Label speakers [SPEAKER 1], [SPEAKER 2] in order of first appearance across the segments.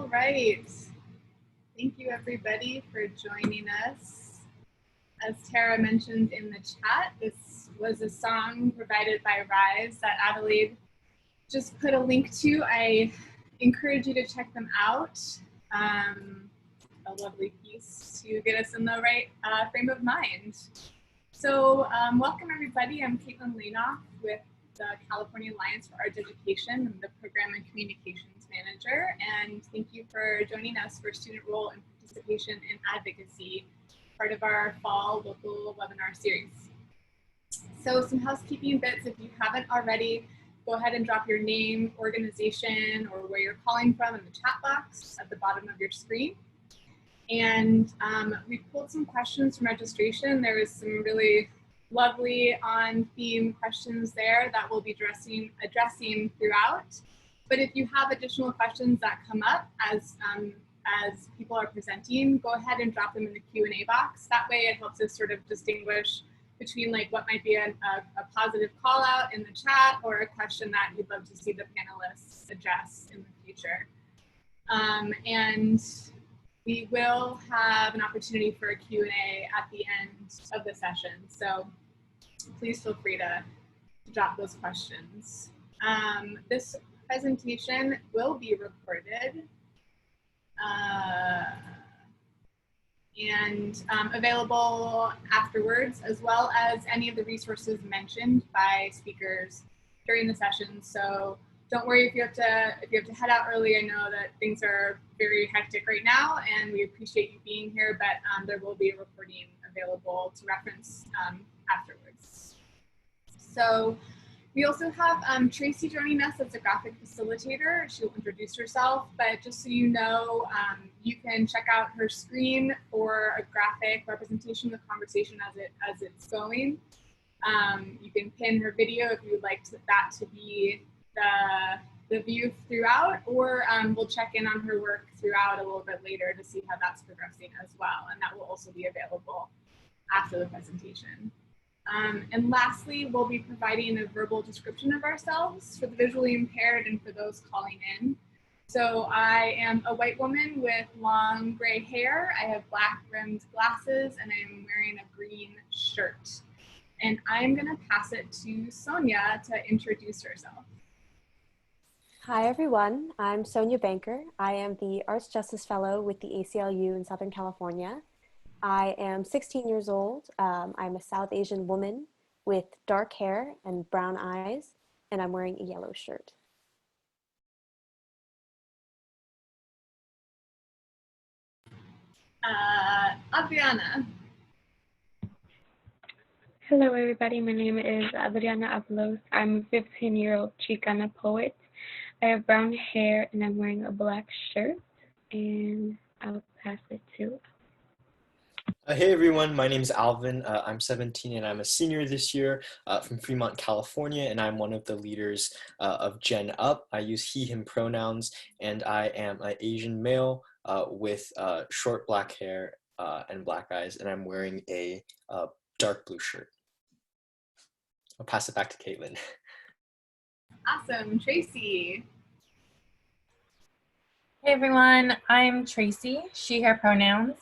[SPEAKER 1] All right. Thank you everybody for joining us. As Tara mentioned in the chat, this was a song provided by RYSE that Adelaide just put a link to. I encourage you to check them out. A lovely piece to get us in the right frame of mind. So welcome everybody. I'm Caitlin Lanoff with the California Alliance for Arts Education. I'm the Program and Communications Manager, and thank you for joining us for student role and participation in advocacy, part of our fall local webinar series. So some housekeeping bits, if you haven't already, go ahead and drop your name, organization, or where you're calling from in the chat box at the bottom of your screen. And we pulled some questions from registration. There was some really lovely on-theme questions there that we'll be addressing throughout. But if you have additional questions that come up as people are presenting, go ahead and drop them in the Q&A box. That way it helps us sort of distinguish between like what might be a positive call out in the chat or a question that you'd love to see the panelists address in the future. And we will have an opportunity for a Q&A at the end of the session. So please feel free to drop those questions. This presentation will be recorded and available afterwards, as well as any of the resources mentioned by speakers during the session. So don't worry if you have to head out early. I know that things are very hectic right now, and we appreciate you being here, but there will be a recording available to reference afterwards. So we also have Tracy joining us as a graphic facilitator. She'll introduce herself, but just so you know, you can check out her screen for a graphic representation of the conversation as it's going. You can pin her video if you would like that to be the view throughout, or we'll check in on her work throughout a little bit later to see how that's progressing as well. And that will also be available after the presentation. And lastly, we'll be providing a verbal description of ourselves for the visually impaired and for those calling in. So I am a white woman with long gray hair. I have black rimmed glasses, and I'm wearing a green shirt. And I'm gonna pass it to Sonia to introduce herself.
[SPEAKER 2] Hi everyone, I'm Sonia Banker. I am the Arts Justice Fellow with the ACLU in Southern California. I am 16 years old. I'm a South Asian woman with dark hair and brown eyes, and I'm wearing a yellow shirt.
[SPEAKER 1] Adriana.
[SPEAKER 3] Hello everybody, my name is Adriana Avalos. I'm a 15-year-old Chicana poet. I have brown hair and I'm wearing a black shirt, and I'll pass it to.
[SPEAKER 4] Hey everyone, my name is Alvin. I'm 17 and I'm a senior this year from Fremont, California, and I'm one of the leaders of GenUP. I use he, him pronouns, and I am an Asian male with short black hair and black eyes, and I'm wearing a dark blue shirt. I'll pass it back to Caitlin.
[SPEAKER 1] Awesome, Tracy.
[SPEAKER 5] Hey everyone, I'm Tracy, she, her pronouns.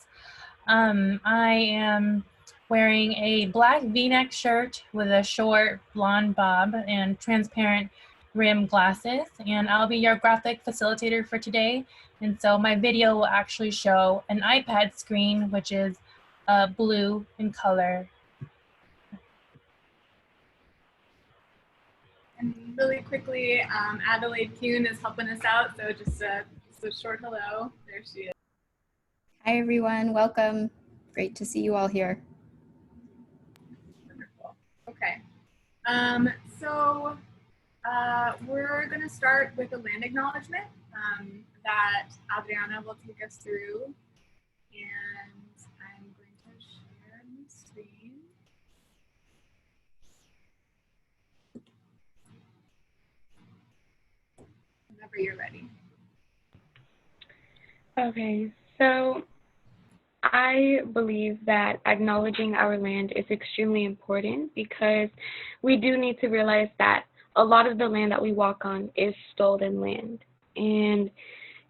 [SPEAKER 5] I am wearing a black V-neck shirt with a short blonde bob and transparent rim glasses, and I'll be your graphic facilitator for today. And so my video will actually show an iPad screen, which is blue in color.
[SPEAKER 1] And really quickly, Adelaide Kuhn is helping us out, so just a short hello. There she is.
[SPEAKER 6] Hi everyone, welcome. Great to see you all here.
[SPEAKER 1] Wonderful. Okay. So we're going to start with a land acknowledgement that Adriana will take us through, and I'm going to share the screen. Whenever you're ready.
[SPEAKER 3] Okay, so I believe that acknowledging our land is extremely important because we do need to realize that a lot of the land that we walk on is stolen land. And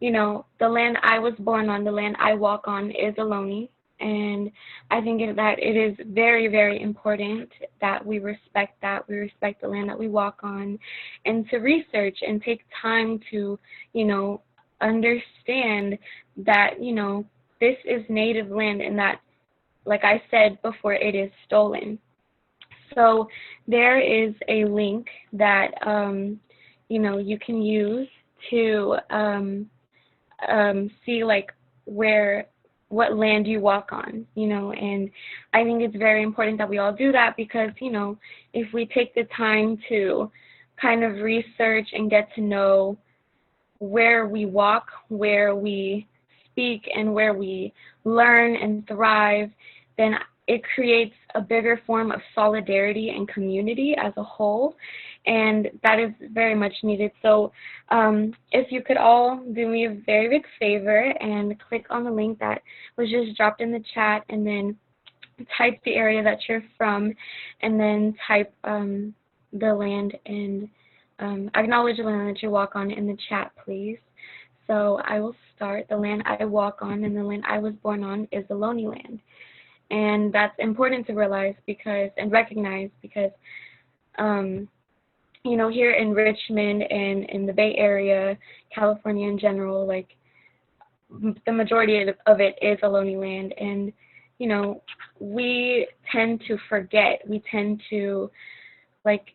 [SPEAKER 3] you know, the land I was born on, the land I walk on is Ohlone. And I think that it is very, very important that we respect that. We respect the land that we walk on, and to research and take time to, you know, understand that, you know, this is native land and that, like I said before, it is stolen. So there is a link that, you know, you can use to see like what land you walk on, you know, and I think it's very important that we all do that because, you know, if we take the time to kind of research and get to know where we walk, where we speak, and where we learn and thrive, then it creates a bigger form of solidarity and community as a whole, and that is very much needed. So if you could all do me a very big favor and click on the link that was just dropped in the chat, and then type the area that you're from, and then type the land and acknowledge the land that you walk on in the chat, please. So I will start. The land I walk on and the land I was born on is the Ohlone land. And that's important to realize because, and recognize because, you know, here in Richmond and in the Bay Area, California in general, like the majority of it is Ohlone land. And, you know, we tend to forget, we tend to like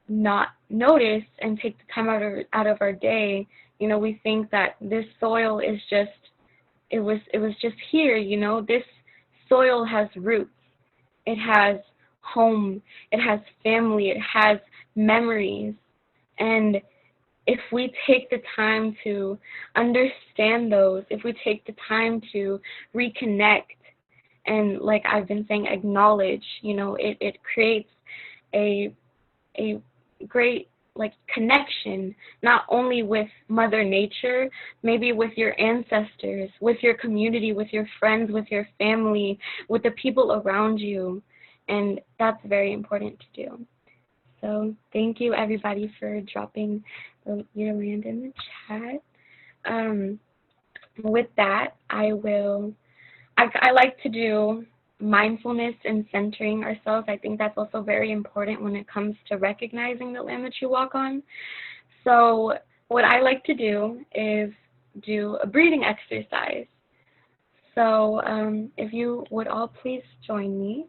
[SPEAKER 3] not notice and take the time out of our day. You know, we think that this soil is just, it was just here, you know, this soil has roots, it has home, it has family, it has memories. And if we take the time to understand those, if we take the time to reconnect and, like I've been saying, acknowledge, you know, it creates a great like connection, not only with Mother Nature, maybe with your ancestors, with your community, with your friends, with your family, with the people around you. And that's very important to do. So thank you everybody for dropping your land in the chat. With that, I like to do mindfulness and centering ourselves. I think that's also very important when it comes to recognizing the land that you walk on. So what I like to do is do a breathing exercise. So if you would all please join me.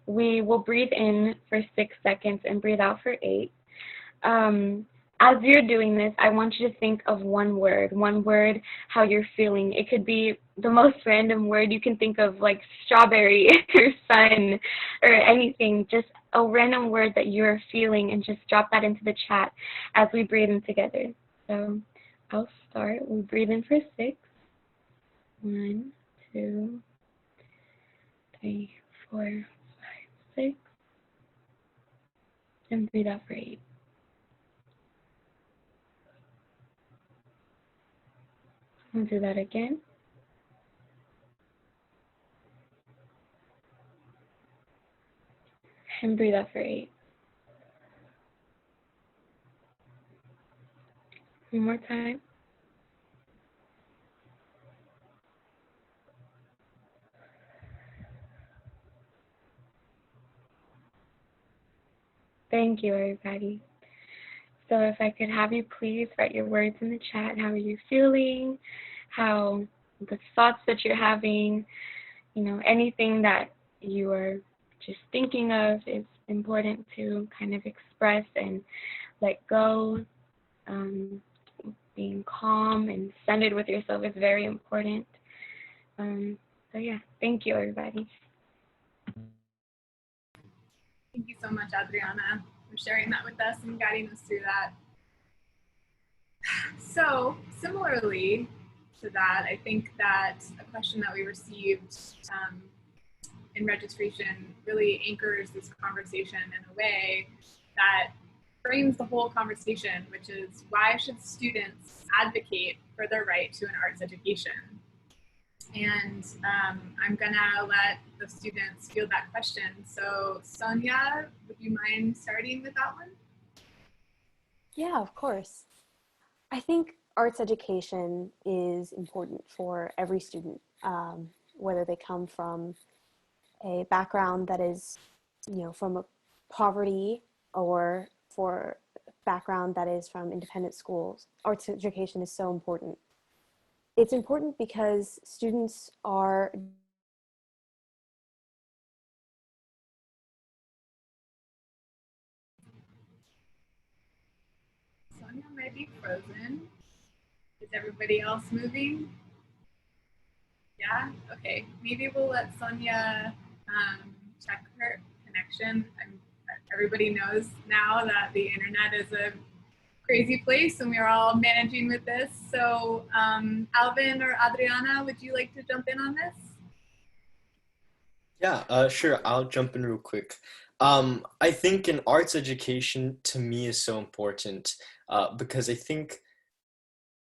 [SPEAKER 3] We will breathe in for 6 seconds and breathe out for 8. As you're doing this, I want you to think of one word, how you're feeling. It could be the most random word you can think of, like strawberry or sun or anything, just a random word that you're feeling, and just drop that into the chat as we breathe in together. So I'll start. We'll breathe in for 6. 1, 2, 3, 4, 5, 6. And breathe out for 8. We'll do that again. And breathe out for 8. One more time. Thank you, everybody. So if I could have you please write your words in the chat. How are you feeling? How the thoughts that you're having, you know, anything that you are just thinking of is important to kind of express and let go. Being calm and centered with yourself is very important. So yeah, thank you, everybody.
[SPEAKER 1] Thank you so much, Adriana, for sharing that with us and guiding us through that. So similarly to that, I think that a question that we received in registration really anchors this conversation in a way that frames the whole conversation, which is, why should students advocate for their right to an arts education? And I'm gonna let the students field that question. So Sonia, would you mind starting with that one?
[SPEAKER 2] Yeah, of course. I think arts education is important for every student, whether they come from a background that is, from a poverty or for background that is from independent schools. Arts education is so important. It's important because students are
[SPEAKER 1] Sonia might be frozen. Is everybody else moving? Yeah? Okay. Maybe we'll let Sonia check her connection. Everybody knows now that the internet is a crazy place and we're all managing with this. So Alvin or Adriana, would you like to jump in on this?
[SPEAKER 4] Yeah, sure. I'll jump in real quick. I think an arts education to me is so important because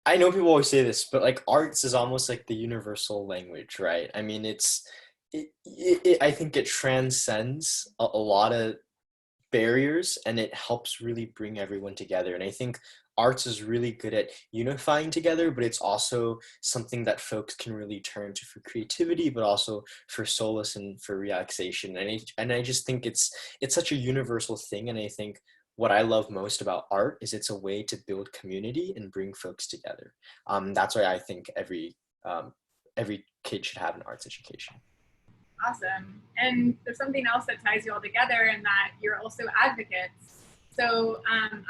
[SPEAKER 4] I know people always say this, but like arts is almost like the universal language, right? I mean, I think it transcends a lot of barriers and it helps really bring everyone together. And I think arts is really good at unifying together, but it's also something that folks can really turn to for creativity, but also for solace and for relaxation. And I just think it's such a universal thing. And I think what I love most about art is it's a way to build community and bring folks together. That's why I think every kid should have an arts education.
[SPEAKER 1] Awesome. And there's something else that ties you all together in that you're also advocates. So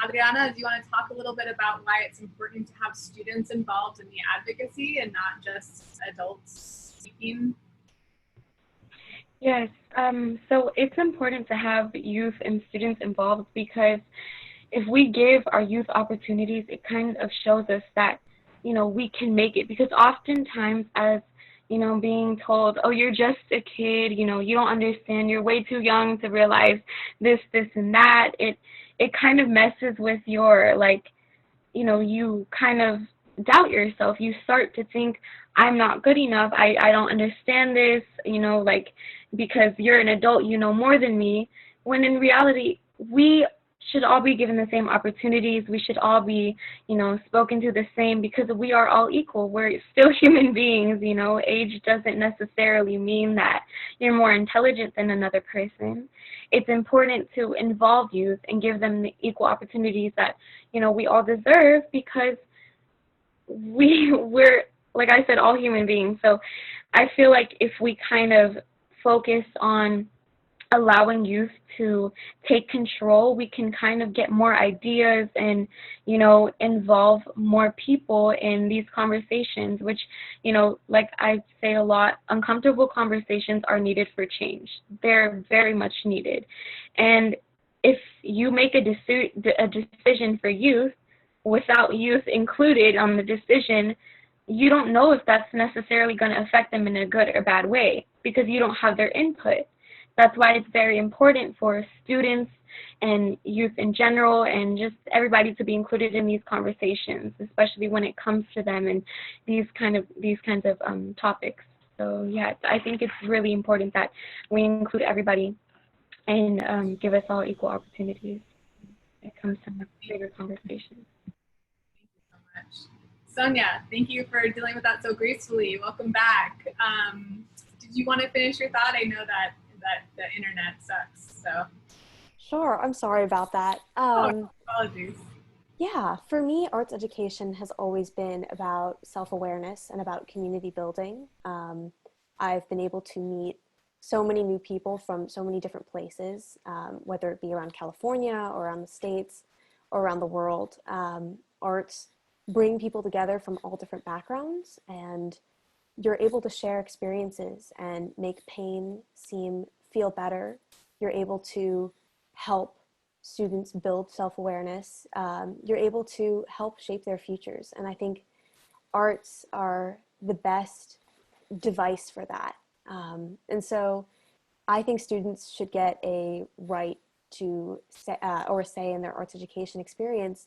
[SPEAKER 1] Adriana, do you want to talk a little bit about why it's important to have students involved in the advocacy and not just adults speaking?
[SPEAKER 3] Yes, so it's important to have youth and students involved because if we give our youth opportunities, it kind of shows us that, we can make it. Because oftentimes as, being told, oh, you're just a kid, you don't understand, you're way too young to realize this, and that, it kind of messes with your, you kind of doubt yourself. You start to think, I'm not good enough, I don't understand this, because you're an adult, you know more than me, when in reality, we should all be given the same opportunities. We should all be, spoken to the same because we are all equal. We're still human beings, Age doesn't necessarily mean that you're more intelligent than another person. It's important to involve youth and give them the equal opportunities that, we all deserve because we're, like I said, all human beings. So I feel like if we kind of focus on allowing youth to take control, we can kind of get more ideas and, involve more people in these conversations, which, like I say a lot, uncomfortable conversations are needed for change. They're very much needed. And if you make a decision for youth without youth included on the decision, you don't know if that's necessarily going to affect them in a good or bad way because you don't have their input. That's why it's very important for students and youth in general and just everybody to be included in these conversations, especially when it comes to them and these kinds of topics. So yeah, I think it's really important that we include everybody and give us all equal opportunities when it comes to bigger conversations.
[SPEAKER 1] Thank you so much. Sonia, thank you for dealing with that so gracefully. Welcome back. Did you want to finish your thought? I know that the internet sucks, so.
[SPEAKER 2] Sure, I'm sorry about that.
[SPEAKER 1] Apologies.
[SPEAKER 2] Yeah, for me, arts education has always been about self-awareness and about community building. I've been able to meet so many new people from so many different places, whether it be around California or around the States or around the world. Arts bring people together from all different backgrounds, and you're able to share experiences and make pain feel better. You're able to help students build self-awareness. You're able to help shape their futures. And I think arts are the best device for that. And so I think students should get a right to say in their arts education experience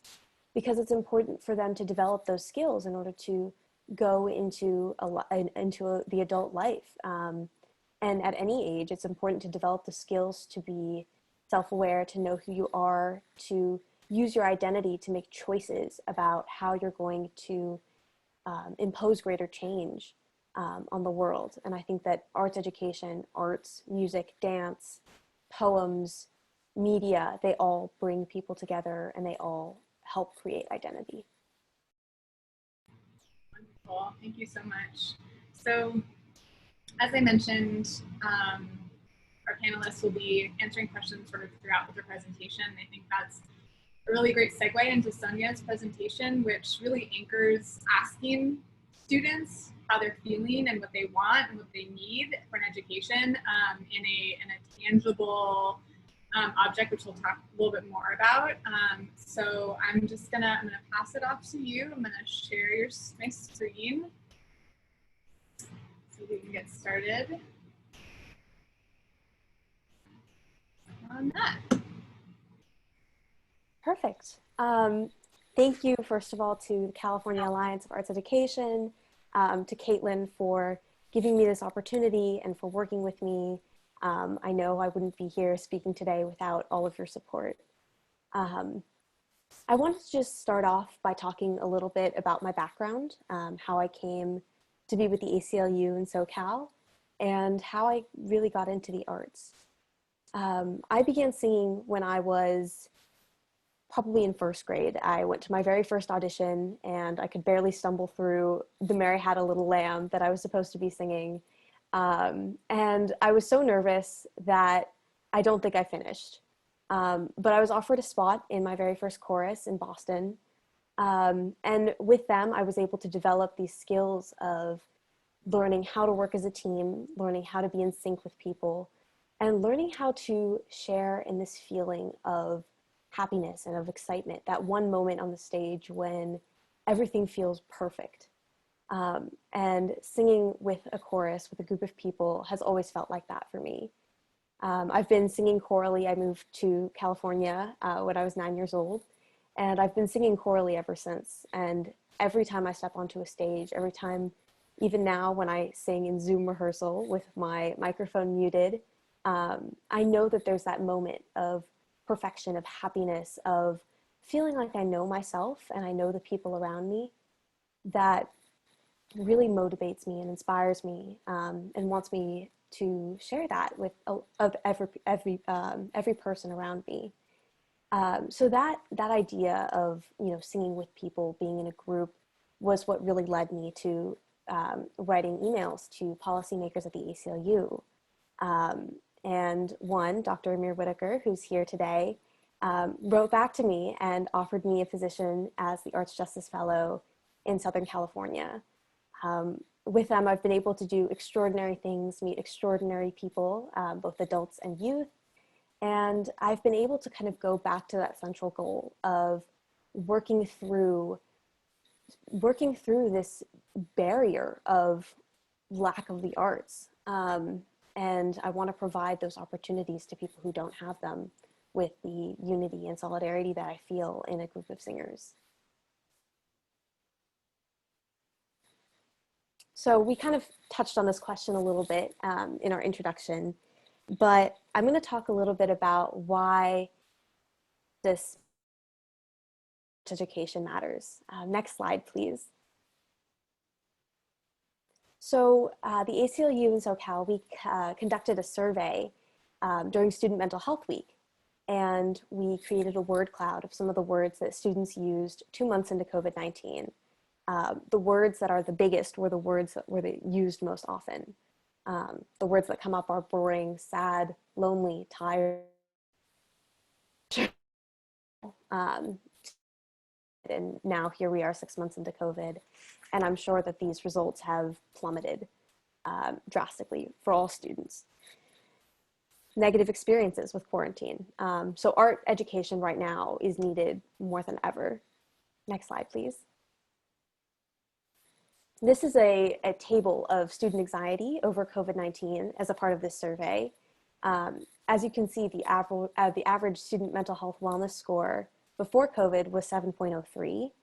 [SPEAKER 2] because it's important for them to develop those skills in order to go into the adult life. And at any age, it's important to develop the skills to be self-aware, to know who you are, to use your identity to make choices about how you're going to impose greater change on the world. And I think that arts education, arts, music, dance, poems, media, they all bring people together and they all help create identity.
[SPEAKER 1] Wonderful, thank you so much. So, as I mentioned, our panelists will be answering questions sort of throughout their presentation. I think that's a really great segue into Sonia's presentation, which really anchors asking students how they're feeling and what they want and what they need for an education in a tangible object, which we'll talk a little bit more about. So I'm gonna pass it off to you. I'm gonna share my screen so we can get started on that.
[SPEAKER 2] Perfect. Thank you, first of all, to the California Alliance of Arts Education, to Caitlin for giving me this opportunity and for working with me. I know I wouldn't be here speaking today without all of your support. I wanted to just start off by talking a little bit about my background, how I came to be with the ACLU in SoCal, and how I really got into the arts. I began singing when I was probably in first grade. I went to my very first audition and I could barely stumble through the Mary Had a Little Lamb that I was supposed to be singing. And I was so nervous that I don't think I finished. But I was offered a spot in my very first chorus in Boston. And with them, I was able to develop these skills of learning how to work as a team, learning how to be in sync with people, and learning how to share in this feeling of happiness and of excitement, that one moment on the stage when everything feels perfect. And singing with a chorus, with a group of people, has always felt like that for me. I've been singing chorally. I moved to California when I was 9 years old, and I've been singing chorally ever since. And every time I step onto a stage, every time, even now when I sing in Zoom rehearsal with my microphone muted, I know that there's that moment of perfection, of happiness, of feeling like I know myself and I know the people around me, that really motivates me and inspires me, and wants me to share that with every person around me. So that idea of, you know, singing with people, being in a group, was what really led me to writing emails to policymakers at the ACLU. And one, Dr. Amir Whitaker, who's here today, wrote back to me and offered me a position as the Arts Justice Fellow in Southern California. With them, I've been able to do extraordinary things, meet extraordinary people, both adults and youth. And I've been able to kind of go back to that central goal of working through this barrier of lack of the arts. And I want to provide those opportunities to people who don't have them, with the unity and solidarity that I feel in a group of singers. So we kind of touched on this question a little bit in our introduction, but I'm going to talk a little bit about why this education matters. Next slide, please. So the ACLU in SoCal, we conducted a survey during Student Mental Health Week, and we created a word cloud of some of the words that students used 2 months into COVID-19. The words that are the biggest were the words that were used most often. The words that come up are boring, sad, lonely, tired. And now here we are 6 months into COVID, and I'm sure that these results have plummeted drastically for all students. Negative experiences with quarantine. So art education right now is needed more than ever. Next slide, please. This is a table of student anxiety over COVID-19 as a part of this survey. As you can see, the average student mental health wellness score before COVID was 7.03,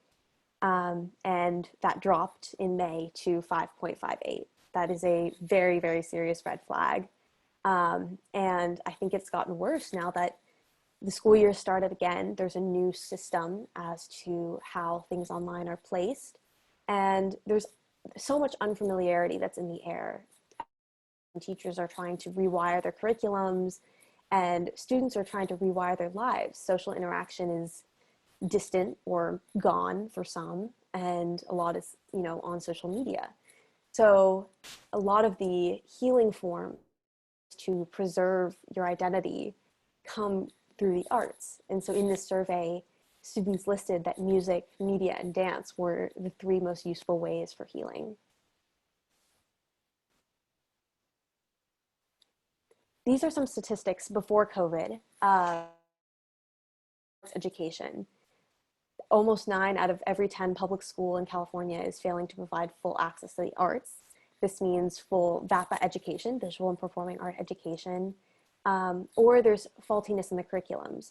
[SPEAKER 2] and that dropped in May to 5.58. That is a very, very serious red flag. And I think it's gotten worse now that the school year started again, there's a new system as to how things online are placed. And there's so much unfamiliarity that's in the air. Teachers are trying to rewire their curriculums, and students are trying to rewire their lives. Social interaction is distant or gone for some, and a lot is, on social media. So a lot of the healing forms to preserve your identity come through the arts. And so in this survey, students listed that music, media, and dance were the 3 most useful ways for healing. These are some statistics before COVID. Education. Almost 9 out of every 10 public school in California is failing to provide full access to the arts. This means full VAPA education, visual and performing art education, or there's faultiness in the curriculums.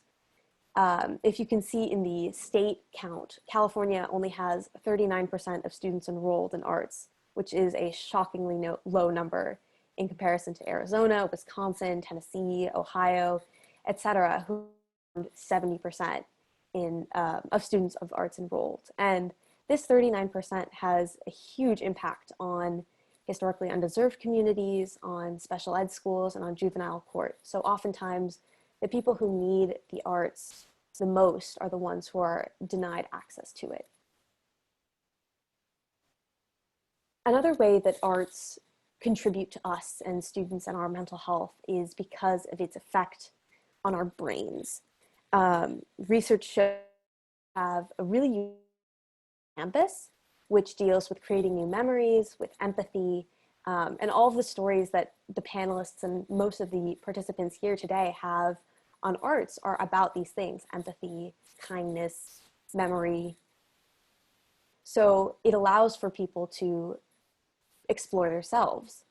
[SPEAKER 2] If you can see in the state count, California only has 39% of students enrolled in arts, which is a shockingly low number in comparison to Arizona, Wisconsin, Tennessee, Ohio, etc., who have 70% of students of arts enrolled. And this 39% has a huge impact on historically undeserved communities, on special ed schools, and on juvenile court. So oftentimes, the people who need the arts the most are the ones who are denied access to it. Another way that arts contribute to us and students and our mental health is because of its effect on our brains. Research shows have a really unique campus, which deals with creating new memories, with empathy, and all of the stories that the panelists and most of the participants here today have on arts are about these things: empathy, kindness, memory. So it allows for people to explore themselves.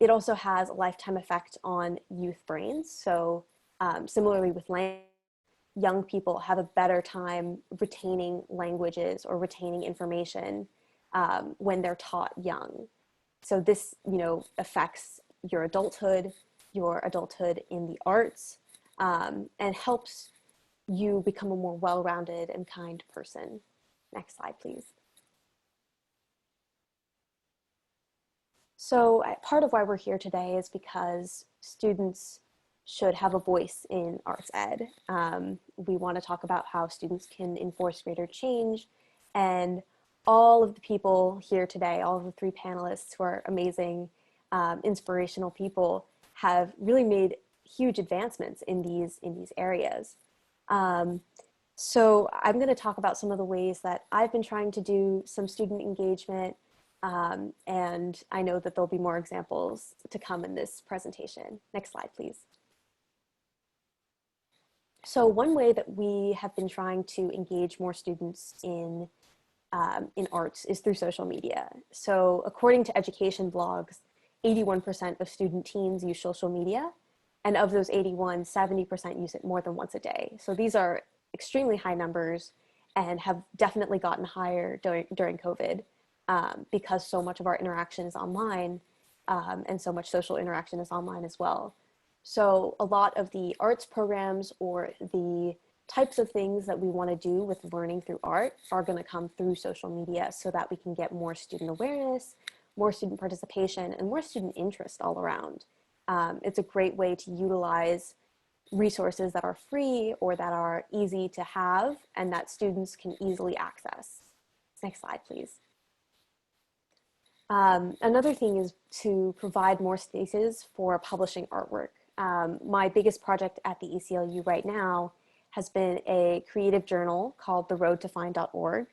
[SPEAKER 2] It also has a lifetime effect on youth brains. So similarly with language, young people have a better time retaining languages or retaining information when they're taught young. So this, affects your adulthood in the arts, and helps you become a more well-rounded and kind person. Next slide, please. So part of why we're here today is because students should have a voice in arts ed. We want to talk about how students can enforce greater change, and all of the people here today, all of the 3 panelists who are amazing, inspirational people, have really made huge advancements in these areas. So I'm going to talk about some of the ways that I've been trying to do some student engagement, and I know that there'll be more examples to come in this presentation. Next slide, please. So one way that we have been trying to engage more students in arts is through social media. So according to education blogs, 81% of student teens use social media, and of those 81, 70% use it more than once a day. So these are extremely high numbers and have definitely gotten higher during COVID, because so much of our interaction is online, and so much social interaction is online as well. So a lot of the arts programs or the types of things that we want to do with learning through art are going to come through social media, so that we can get more student awareness, more student participation, and more student interest all around. It's a great way to utilize resources that are free or that are easy to have and that students can easily access. Next slide, please. Another thing is to provide more spaces for publishing artwork. My biggest project at the ACLU right now has been a creative journal called theroadtofind.org.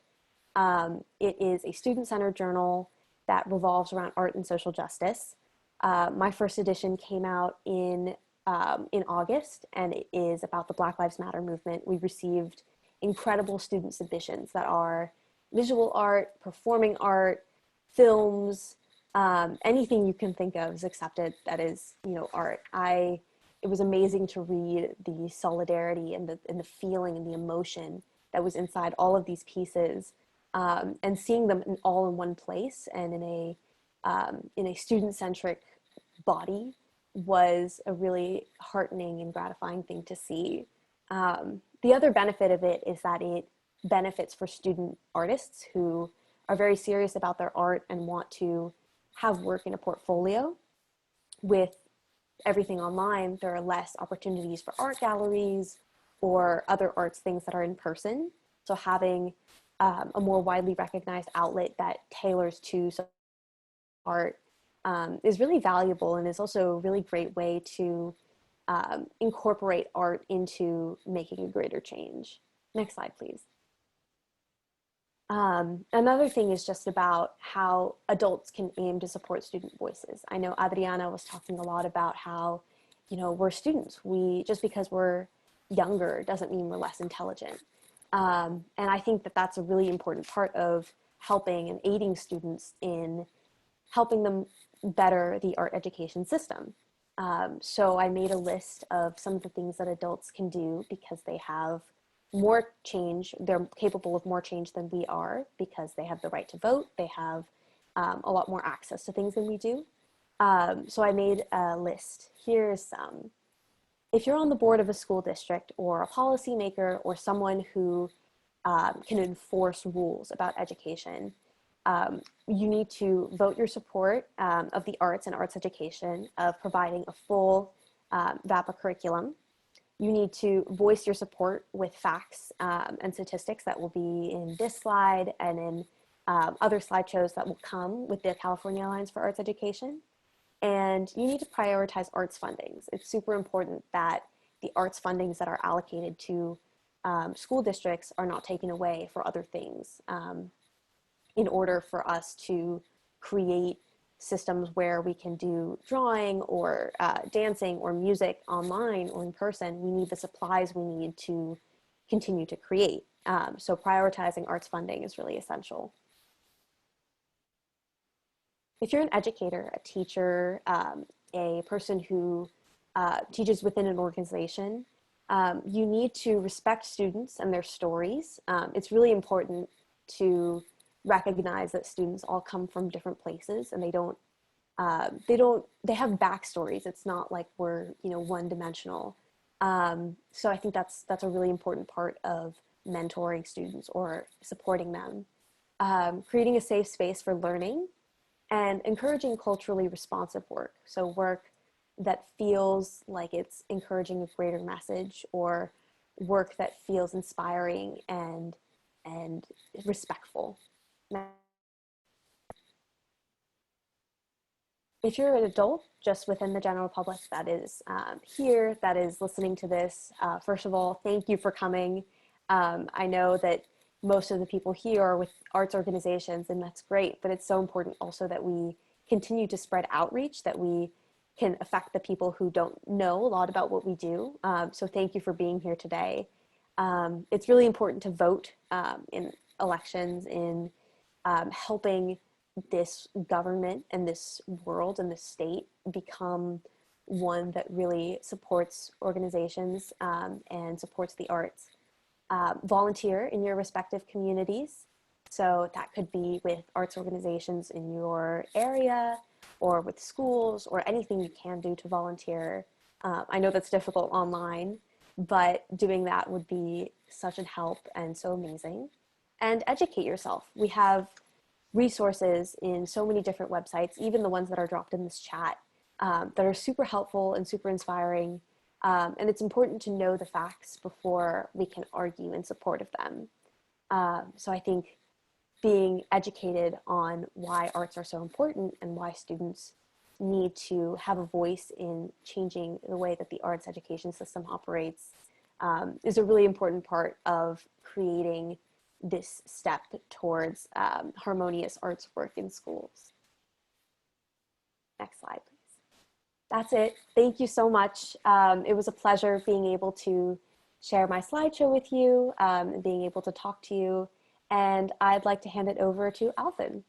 [SPEAKER 2] It is a student-centered journal that revolves around art and social justice. My first edition came out in August, and it is about the Black Lives Matter movement. We received incredible student submissions that are visual art, performing art, films, anything you can think of is accepted that is, art. It was amazing to read the solidarity and the feeling and the emotion that was inside all of these pieces, and seeing them all in one place and in a student-centric body was a really heartening and gratifying thing to see. The other benefit of it is that it benefits for student artists who are very serious about their art and want to have work in a portfolio. With everything online, there are less opportunities for art galleries or other arts things that are in person. So having a more widely recognized outlet that tailors to art is really valuable, and is also a really great way to incorporate art into making a greater change. Next slide, please. Another thing is just about how adults can aim to support student voices. I know Adriana was talking a lot about how, you know, we're students. Just because we're younger doesn't mean we're less intelligent. And I think that that's a really important part of helping and aiding students in helping them better the art education system. So I made a list of some of the things that adults can do because they have more change, they're capable of more change than we are because they have the right to vote, they have a lot more access to things than we do. So I made a list. Here's some. If you're on the board of a school district or a policymaker or someone who can enforce rules about education, you need to vote your support of the arts and arts education, of providing a full VAPA curriculum. You need to voice your support with facts and statistics that will be in this slide and in other slideshows that will come with the California Alliance for Arts Education. And you need to prioritize arts fundings. It's super important that the arts fundings that are allocated to school districts are not taken away for other things in order for us to create systems where we can do drawing or dancing or music online or in person. We need the supplies we need to continue to create. So prioritizing arts funding is really essential. If you're an educator, a teacher, a person who teaches within an organization, you need to respect students and their stories. It's really important to recognize that students all come from different places and they have backstories. It's not like we're, you know, one-dimensional. So I think that's a really important part of mentoring students or supporting them. Creating a safe space for learning and encouraging culturally responsive work. So work that feels like it's encouraging a greater message, or work that feels inspiring and respectful. If you're an adult just within the general public that is here, that is listening to this, first of all, thank you for coming. I know that most of the people here are with arts organizations, and that's great, but it's so important also that we continue to spread outreach, that we can affect the people who don't know a lot about what we do. So thank you for being here today. It's really important to vote in elections, in helping this government and this world and this state become one that really supports organizations and supports the arts. Volunteer in your respective communities. So that could be with arts organizations in your area or with schools or anything you can do to volunteer. I know that's difficult online, but doing that would be such a help and so amazing. And educate yourself. We have resources in so many different websites, even the ones that are dropped in this chat, that are super helpful and super inspiring. And it's important to know the facts before we can argue in support of them. So I think being educated on why arts are so important and why students need to have a voice in changing the way that the arts education system operates is a really important part of creating this step towards harmonious arts work in schools. Next slide, please. That's it. Thank you so much. It was a pleasure being able to share my slideshow with you and being able to talk to you. And I'd like to hand it over to Alvin.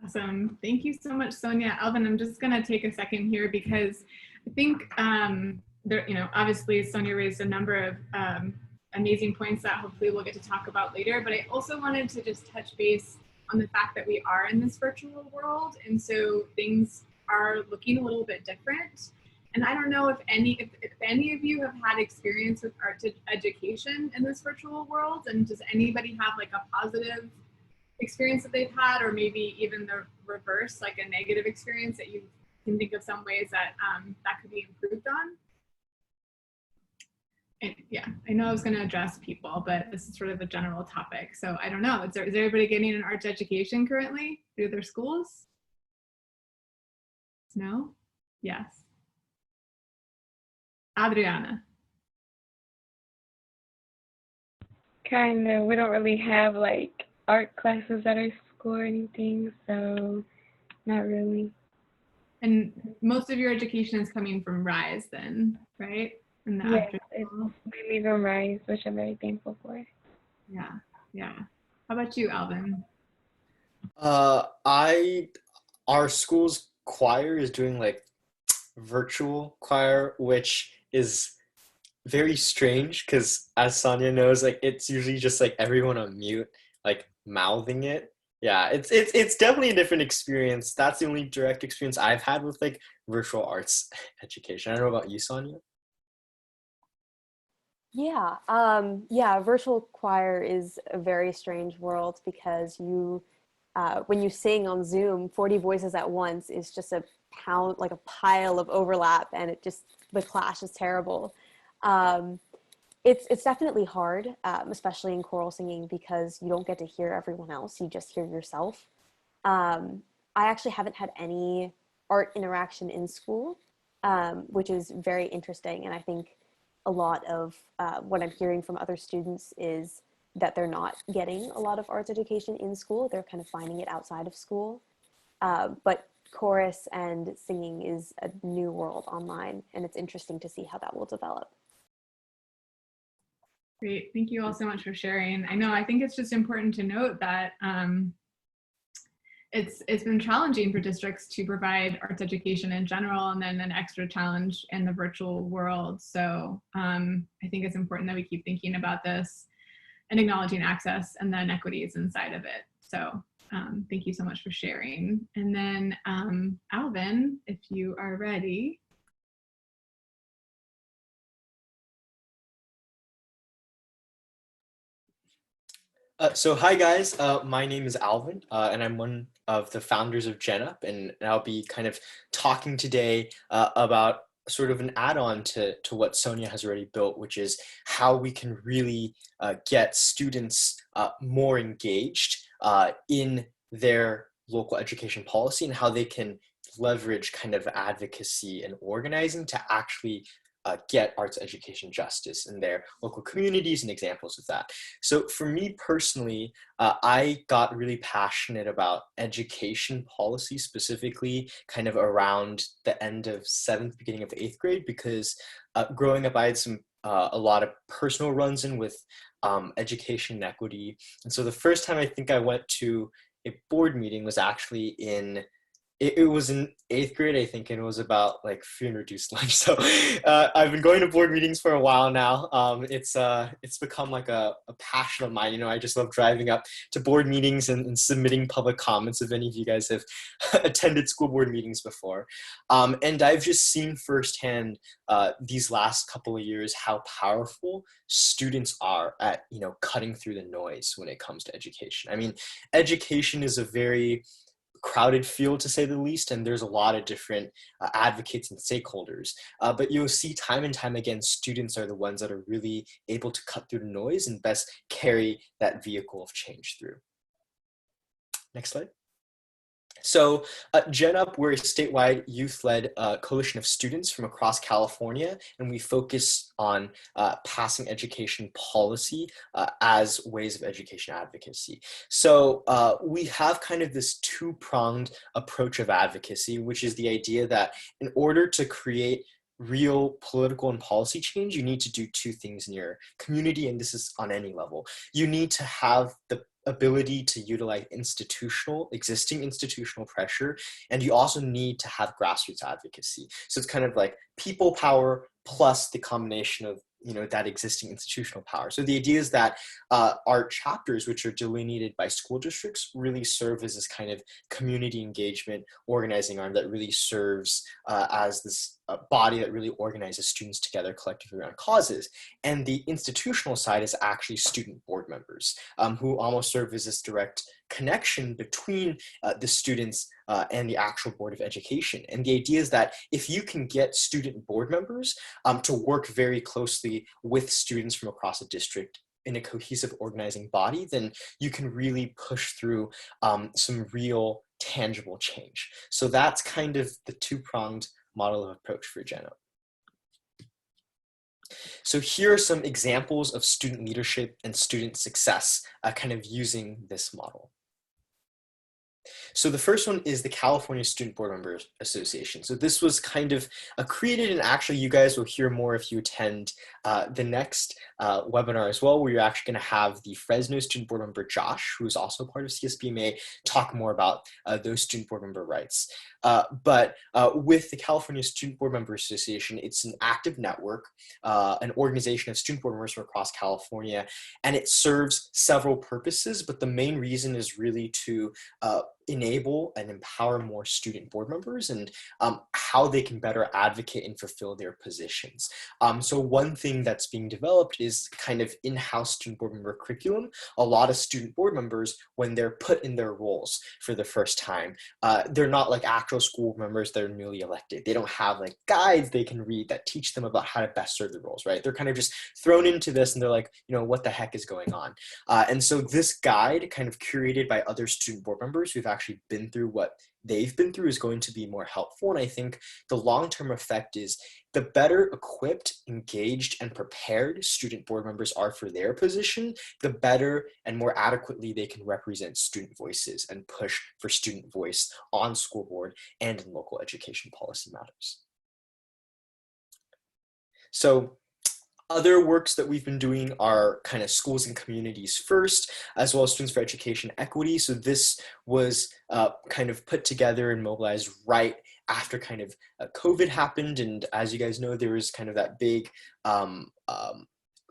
[SPEAKER 1] Awesome. Thank you so much, Sonia. Alvin, I'm just going to take a second here because I think there, obviously Sonia raised a number of amazing points that hopefully we'll get to talk about later, but I also wanted to just touch base on the fact that we are in this virtual world. And so things are looking a little bit different. And I don't know if any of you have had experience with art education in this virtual world, and does anybody have like a positive experience that they've had, or maybe even the reverse, like a negative experience that you can think of some ways that that could be improved on? And yeah, I know I was going to address people, but this is sort of a general topic. So I don't know. Is everybody getting an arts education currently through their schools? No? Yes. Adriana.
[SPEAKER 3] Kind of. We don't really have like art classes at our school or anything, so not really.
[SPEAKER 1] And most of your education is coming from RYSE then, right? And the
[SPEAKER 3] Yes, it's mainly from RYSE, which I'm very thankful for.
[SPEAKER 1] Yeah, yeah. How about you, Alvin?
[SPEAKER 4] Our school's choir is doing like virtual choir, which is very strange because, as Sonia knows, like it's usually just like everyone on mute, like mouthing it. Yeah, it's definitely a different experience. That's the only direct experience I've had with like virtual arts education. I don't know about you, Sonia.
[SPEAKER 2] Yeah, yeah, virtual choir is a very strange world because when you sing on Zoom, 40 voices at once is just a pile of overlap, and the clash is terrible. It's definitely hard, especially in choral singing, because you don't get to hear everyone else, you just hear yourself. I actually haven't had any art interaction in school, which is very interesting, and I think a lot of what I'm hearing from other students is that they're not getting a lot of arts education in school. They're kind of finding it outside of school. But chorus and singing is a new world online, and it's interesting to see how that will develop.
[SPEAKER 1] Great, thank you all so much for sharing. I think it's just important to note that it's been challenging for districts to provide arts education in general, and then an extra challenge in the virtual world. So I think it's important that we keep thinking about this and acknowledging access and the inequities inside of it. So thank you so much for sharing. And then Alvin, if you are ready.
[SPEAKER 4] So hi guys, my name is Alvin, and I'm one of the founders of GenUP, and I'll be kind of talking today about sort of an add-on to what Sonia has already built, which is how we can really get students more engaged in their local education policy, and how they can leverage kind of advocacy and organizing to actually get arts education justice in their local communities, and examples of that. So for me personally, I got really passionate about education policy, specifically kind of around the end of 7th, beginning of 8th grade, because growing up I had a lot of personal runs-in with education inequity. And so the first time I think I went to a board meeting was actually it was in 8th grade, I think, and it was about like free and reduced lunch. So I've been going to board meetings for a while now. It's become like a passion of mine. I just love driving up to board meetings and submitting public comments, if any of you guys have attended school board meetings before. And I've just seen firsthand these last couple of years how powerful students are at cutting through the noise when it comes to education. I mean, education is a very crowded field, to say the least, and there's a lot of different advocates and stakeholders, but you'll see time and time again, students are the ones that are really able to cut through the noise and best carry that vehicle of change through. Next slide. So GenUP, we're a statewide youth-led coalition of students from across California, and we focus on passing education policy as ways of education advocacy. So we have kind of this two-pronged approach of advocacy, which is the idea that in order to create real political and policy change, you need to do two things in your community, and this is on any level. You need to have the ability to utilize existing institutional pressure, and you also need to have grassroots advocacy. So it's kind of like people power plus the combination of that existing institutional power. So the idea is that our chapters, which are delineated by school districts, really serve as this kind of community engagement organizing arm that really serves as this body that really organizes students together collectively around causes. And the institutional side is actually student board members who almost serve as this direct connection between the students and the actual Board of Education. And the idea is that if you can get student board members to work very closely with students from across a district in a cohesive organizing body, then you can really push through some real tangible change. So that's kind of the two-pronged model of approach for GenUP. So here are some examples of student leadership and student success kind of using this model. So the first one is the California Student Board Members Association. So this was kind of created, and actually you guys will hear more if you attend the next webinar as well, where you're actually going to have the Fresno Student Board Member Josh, who is also part of CSBMA, talk more about those student board member rights. But with the California Student Board Members Association, it's an active network, an organization of student board members from across California, and it serves several purposes, but the main reason is really to enable and empower more student board members and how they can better advocate and fulfill their positions. So one thing that's being developed is kind of in-house student board member curriculum. A lot of student board members, when they're put in their roles for the first time, they're not like actual school members that are newly elected. They don't have like guides they can read that teach them about how to best serve the roles, right? They're kind of just thrown into this and they're like, what the heck is going on? And so this guide, kind of curated by other student board members who've actually been through what they've been through, is going to be more helpful. And I think the long-term effect is the better equipped, engaged, and prepared student board members are for their position, the better and more adequately they can represent student voices and push for student voice on school board and in local education policy matters. So other works that we've been doing are kind of schools and communities first, as well as Students for Education Equity. So this was kind of put together and mobilized right after kind of COVID happened. And as you guys know, there was kind of that big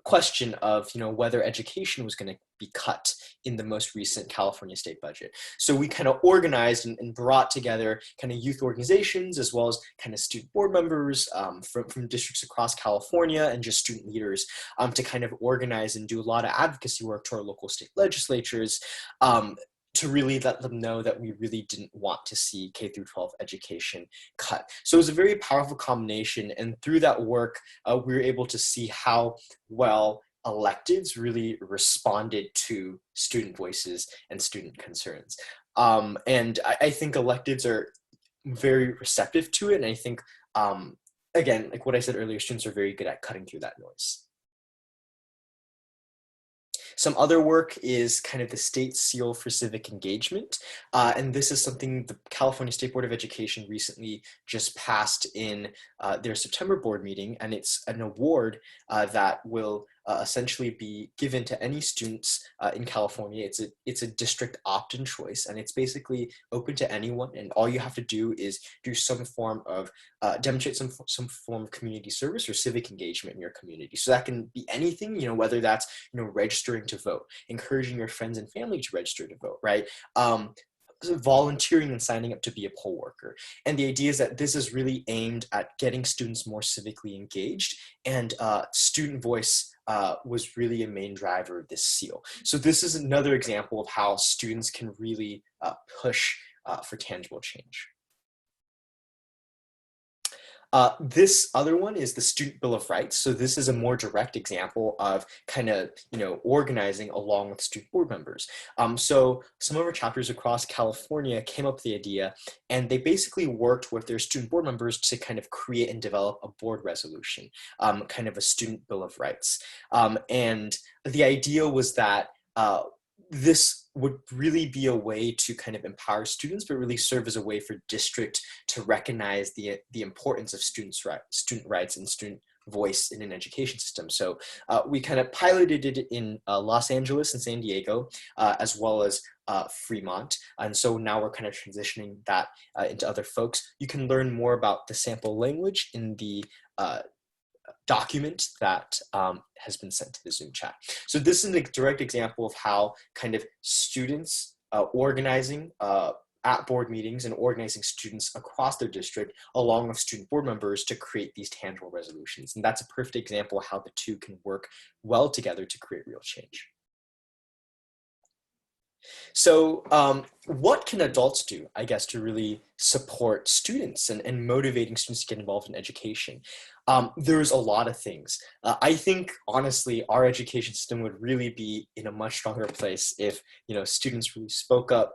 [SPEAKER 4] question of whether education was going to be cut in the most recent California state budget. So we kind of organized and brought together kind of youth organizations as well as kind of student board members from districts across California and just student leaders to kind of organize and do a lot of advocacy work to our local state legislatures to really let them know that we really didn't want to see K-12 education cut. So it was a very powerful combination, and through that work, we were able to see how well electives really responded to student voices and student concerns. And I think electives are very receptive to it, and I think, again, like what I said earlier, students are very good at cutting through that noise. Some other work is kind of the state seal for civic engagement. And this is something the California State Board of Education recently just passed in their September board meeting. And it's an award that will essentially be given to any students in California. It's a district opt-in choice, and it's basically open to anyone. And all you have to do is do some form of, demonstrate some form of community service or civic engagement in your community. So that can be anything, whether that's, registering to vote, encouraging your friends and family to register to vote, right? Volunteering and signing up to be a poll worker. And the idea is that this is really aimed at getting students more civically engaged, and student voice was really a main driver of this seal. So this is another example of how students can really push for tangible change. This other one is the Student Bill of Rights. So this is a more direct example of kind of, organizing along with student board members. So some of our chapters across California came up with the idea, and they basically worked with their student board members to kind of create and develop a board resolution, kind of a Student Bill of Rights. And the idea was that this would really be a way to kind of empower students, but really serve as a way for district to recognize the importance of student rights and student voice in an education system. So we kind of piloted it in Los Angeles and San Diego, as well as Fremont. And so now we're kind of transitioning that into other folks. You can learn more about the sample language in the document that has been sent to the Zoom chat. So this is a direct example of how kind of students organizing at board meetings and organizing students across their district along with student board members to create these tangible resolutions. And that's a perfect example of how the two can work well together to create real change. So what can adults do, I guess, to really support students and motivating students to get involved in education? There's a lot of things. I think, honestly, our education system would really be in a much stronger place if, students really spoke up,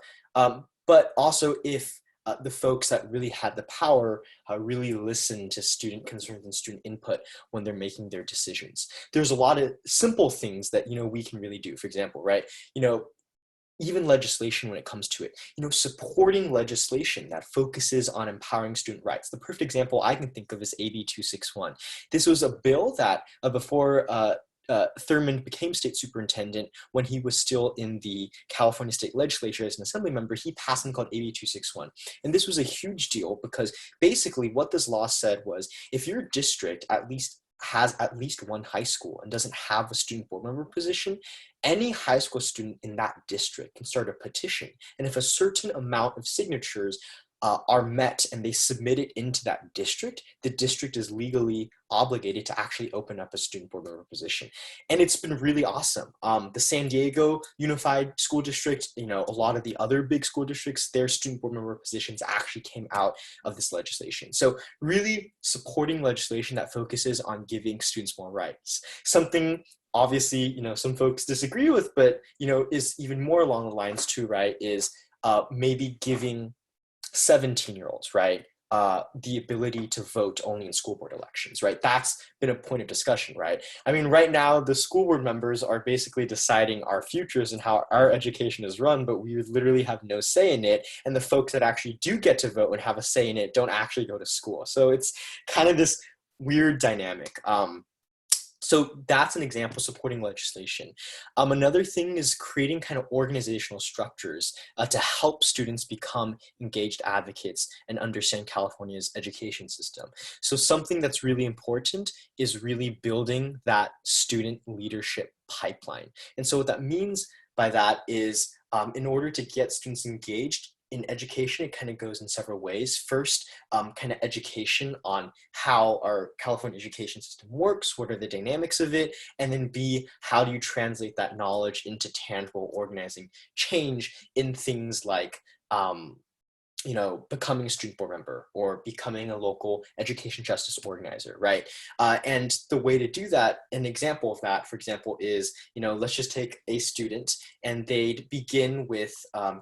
[SPEAKER 4] but also if the folks that really had the power really listen to student concerns and student input when they're making their decisions. There's a lot of simple things that, we can really do. For example, right, even legislation when it comes to it, supporting legislation that focuses on empowering student rights. The perfect example I can think of is AB 261. This was a bill that before Thurmond became state superintendent, when he was still in the California state legislature as an assembly member, he passed something called AB 261. And this was a huge deal because basically what this law said was, if your district has at least one high school and doesn't have a student board member position, any high school student in that district can start a petition. And if a certain amount of signatures are met and they submit it into that district, the district is legally obligated to actually open up a student board member position. And it's been really awesome. The San Diego Unified School District, a lot of the other big school districts, their student board member positions actually came out of this legislation. So really supporting legislation that focuses on giving students more rights. Something obviously, some folks disagree with, but, is even more along the lines too, right, is maybe giving 17-year-olds, right, the ability to vote only in school board elections, right? That's been a point of discussion, right? I mean, right now, the school board members are basically deciding our futures and how our education is run, but we literally have no say in it. And the folks that actually do get to vote and have a say in it don't actually go to school. So it's kind of this weird dynamic. So that's an example, supporting legislation. Another thing is creating kind of organizational structures to help students become engaged advocates and understand California's education system. So something that's really important is really building that student leadership pipeline. And so what that means by that is in order to get students engaged in education, it kind of goes in several ways. First, kind of education on how our California education system works, what are the dynamics of it, and then B, how do you translate that knowledge into tangible organizing change in things like becoming a student board member or becoming a local education justice organizer, right? And the way to do that, an example of that, for example, is, let's just take a student and they'd begin with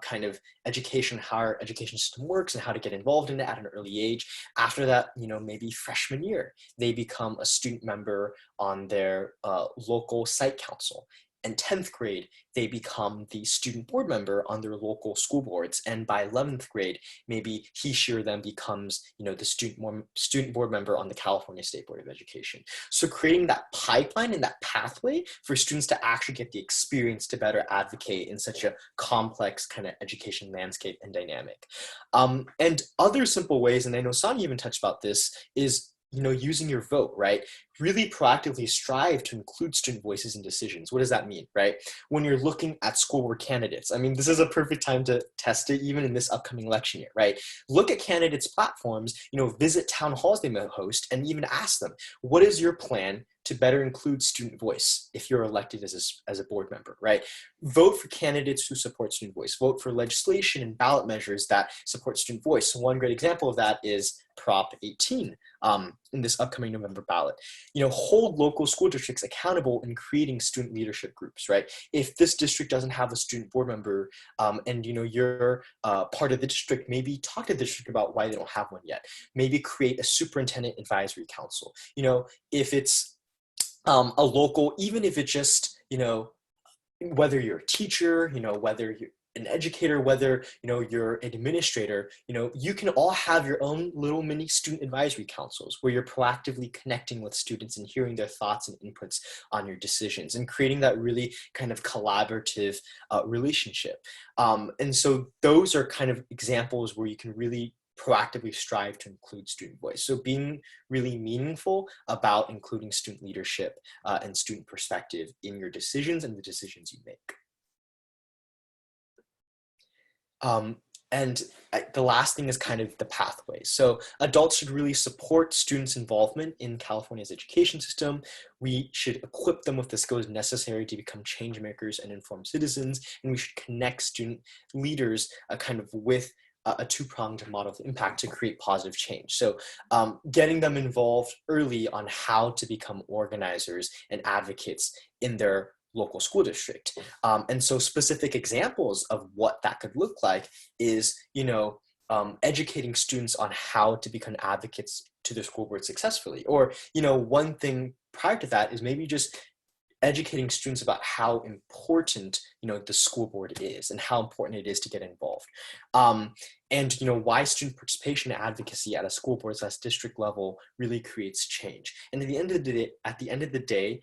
[SPEAKER 4] kind of education, how our education system works and how to get involved in it at an early age. After that, maybe freshman year, they become a student member on their local site council. And 10th grade, they become the student board member on their local school boards. And by 11th grade, maybe she or them becomes, the student board member on the California State Board of Education. So creating that pipeline and that pathway for students to actually get the experience to better advocate in such a complex kind of education landscape and dynamic. And other simple ways, and I know Sonia even touched about this, is using your vote, right? Really proactively strive to include student voices in decisions. What does that mean, right? When you're looking at school board candidates, I mean, this is a perfect time to test it even in this upcoming election year, right? Look at candidates' platforms, visit town halls they may host and even ask them, what is your plan to better include student voice if you're elected as a board member, right? Vote for candidates who support student voice. Vote for legislation and ballot measures that support student voice. So one great example of that is Prop 18 in this upcoming November ballot. Hold local school districts accountable in creating student leadership groups, right? If this district doesn't have a student board member and you're part of the district, maybe talk to the district about why they don't have one yet. Maybe create a superintendent advisory council. If it's a local, even if it's just, whether you're a teacher, whether you're an educator, whether, you're an administrator, you can all have your own little mini student advisory councils where you're proactively connecting with students and hearing their thoughts and inputs on your decisions and creating that really kind of collaborative relationship. And so those are kind of examples where you can really proactively strive to include student voice. So being really meaningful about including student leadership and student perspective in your decisions and the decisions you make. And the last thing is kind of the pathway. So adults should really support students' involvement in California's education system. We should equip them with the skills necessary to become change makers and informed citizens. And we should connect student leaders kind of with a two-pronged model of impact to create positive change. So getting them involved early on how to become organizers and advocates in their local school district. And so specific examples of what that could look like is, educating students on how to become advocates to the school board successfully. Or, one thing prior to that is maybe just educating students about how important, the school board is and how important it is to get involved. And why student participation and advocacy at a school board / district level really creates change. And at the end of the day,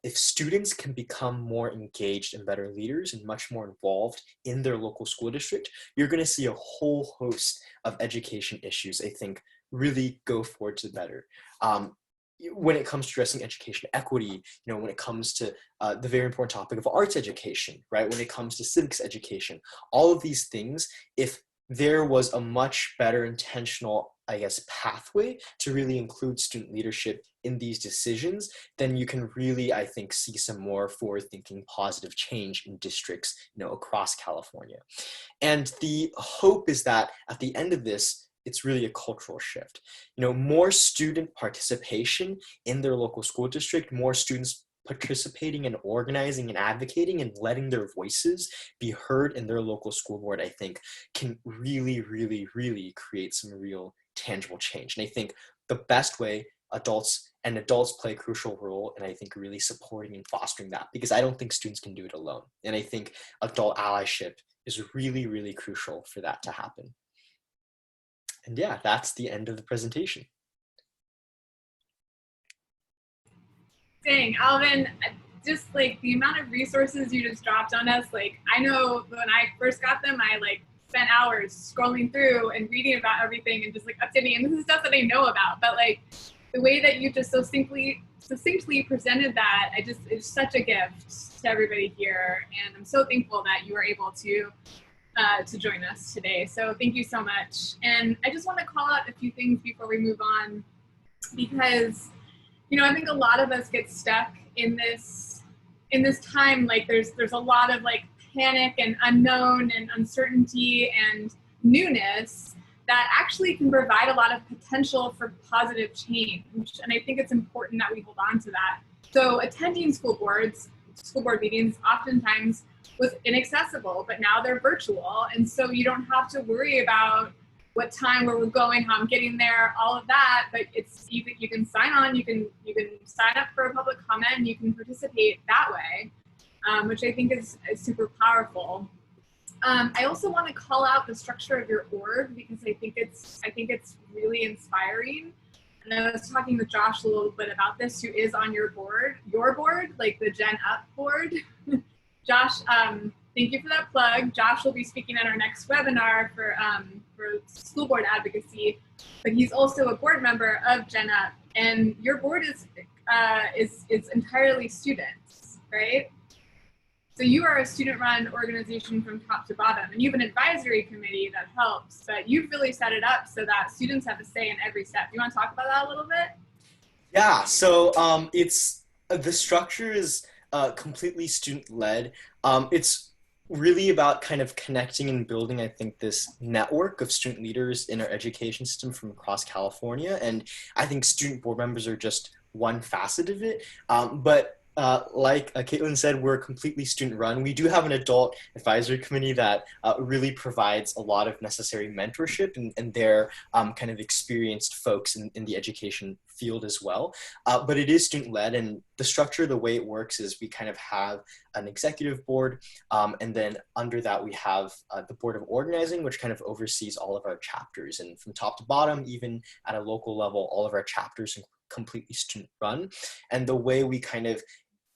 [SPEAKER 4] if students can become more engaged and better leaders and much more involved in their local school district, you're going to see a whole host of education issues, I think, really go forward to the better. When it comes to addressing education equity, when it comes to the very important topic of arts education, right? When it comes to civics education, all of these things, if there was a much better intentional, pathway to really include student leadership in these decisions, then you can really, I think, see some more forward-thinking positive change in districts, across California. And the hope is that at the end of this, it's really a cultural shift. More student participation in their local school district, more students participating and organizing and advocating and letting their voices be heard in their local school board, I think, can really, really, really create some real tangible change. And I think the best way adults play a crucial role, and I think really supporting and fostering that, because I don't think students can do it alone. And I think adult allyship is really, really crucial for that to happen. And yeah, that's the end of the presentation.
[SPEAKER 1] Dang, Alvin, just like the amount of resources you just dropped on us, I know when I first got them, I spent hours scrolling through and reading about everything and just updating, and this is stuff that I know about, but the way that you just succinctly presented that, it's such a gift to everybody here, and I'm so thankful that you were able to join us today. So thank you so much. And I just want to call out a few things before we move on, because I think a lot of us get stuck in this time. There's a lot of panic and unknown and uncertainty and newness that actually can provide a lot of potential for positive change. And I think it's important that we hold on to that. So attending school board meetings oftentimes was inaccessible, but now they're virtual. And so you don't have to worry about what time, where we're going, how I'm getting there, all of that, but you can sign on, you can sign up for a public comment, you can participate that way, which I think is super powerful. I also want to call out the structure of your org, because I think it's really inspiring. And I was talking with Josh a little bit about this, who is on your board, the GenUP board. Josh, thank you for that plug. Josh will be speaking at our next webinar for school board advocacy, but he's also a board member of GenUP, and your board is entirely students, right? So you are a student-run organization from top to bottom, and you have an advisory committee that helps, but you've really set it up so that students have a say in every step. Do you want to talk about that a little bit?
[SPEAKER 4] Yeah, so the structure is completely student-led. It's really about kind of connecting and building, I think, this network of student leaders in our education system from across California. And I think student board members are just one facet of it. But like Caitlin said, we're completely student run. We do have an adult advisory committee that really provides a lot of necessary mentorship, and they're kind of experienced folks in the education field as well. But it is student led, and the structure, the way it works is we kind of have an executive board, and then under that we have the board of organizing, which kind of oversees all of our chapters. And from top to bottom, even at a local level, all of our chapters are completely student run. And the way we kind of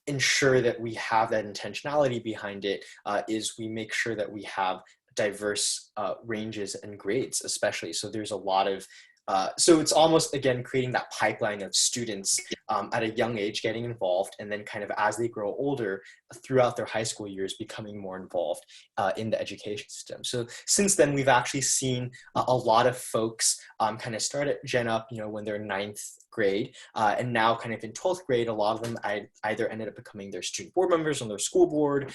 [SPEAKER 4] ensure that we have that intentionality behind it is we make sure that we have diverse ranges and grades, especially. So there's a lot of so it's almost, again, creating that pipeline of students at a young age getting involved, and then kind of as they grow older throughout their high school years becoming more involved in the education system. So since then, we've actually seen a lot of folks kind of start at GenUP, when they're 9th grade, and now kind of in 12th grade, a lot of them either ended up becoming their student board members on their school board.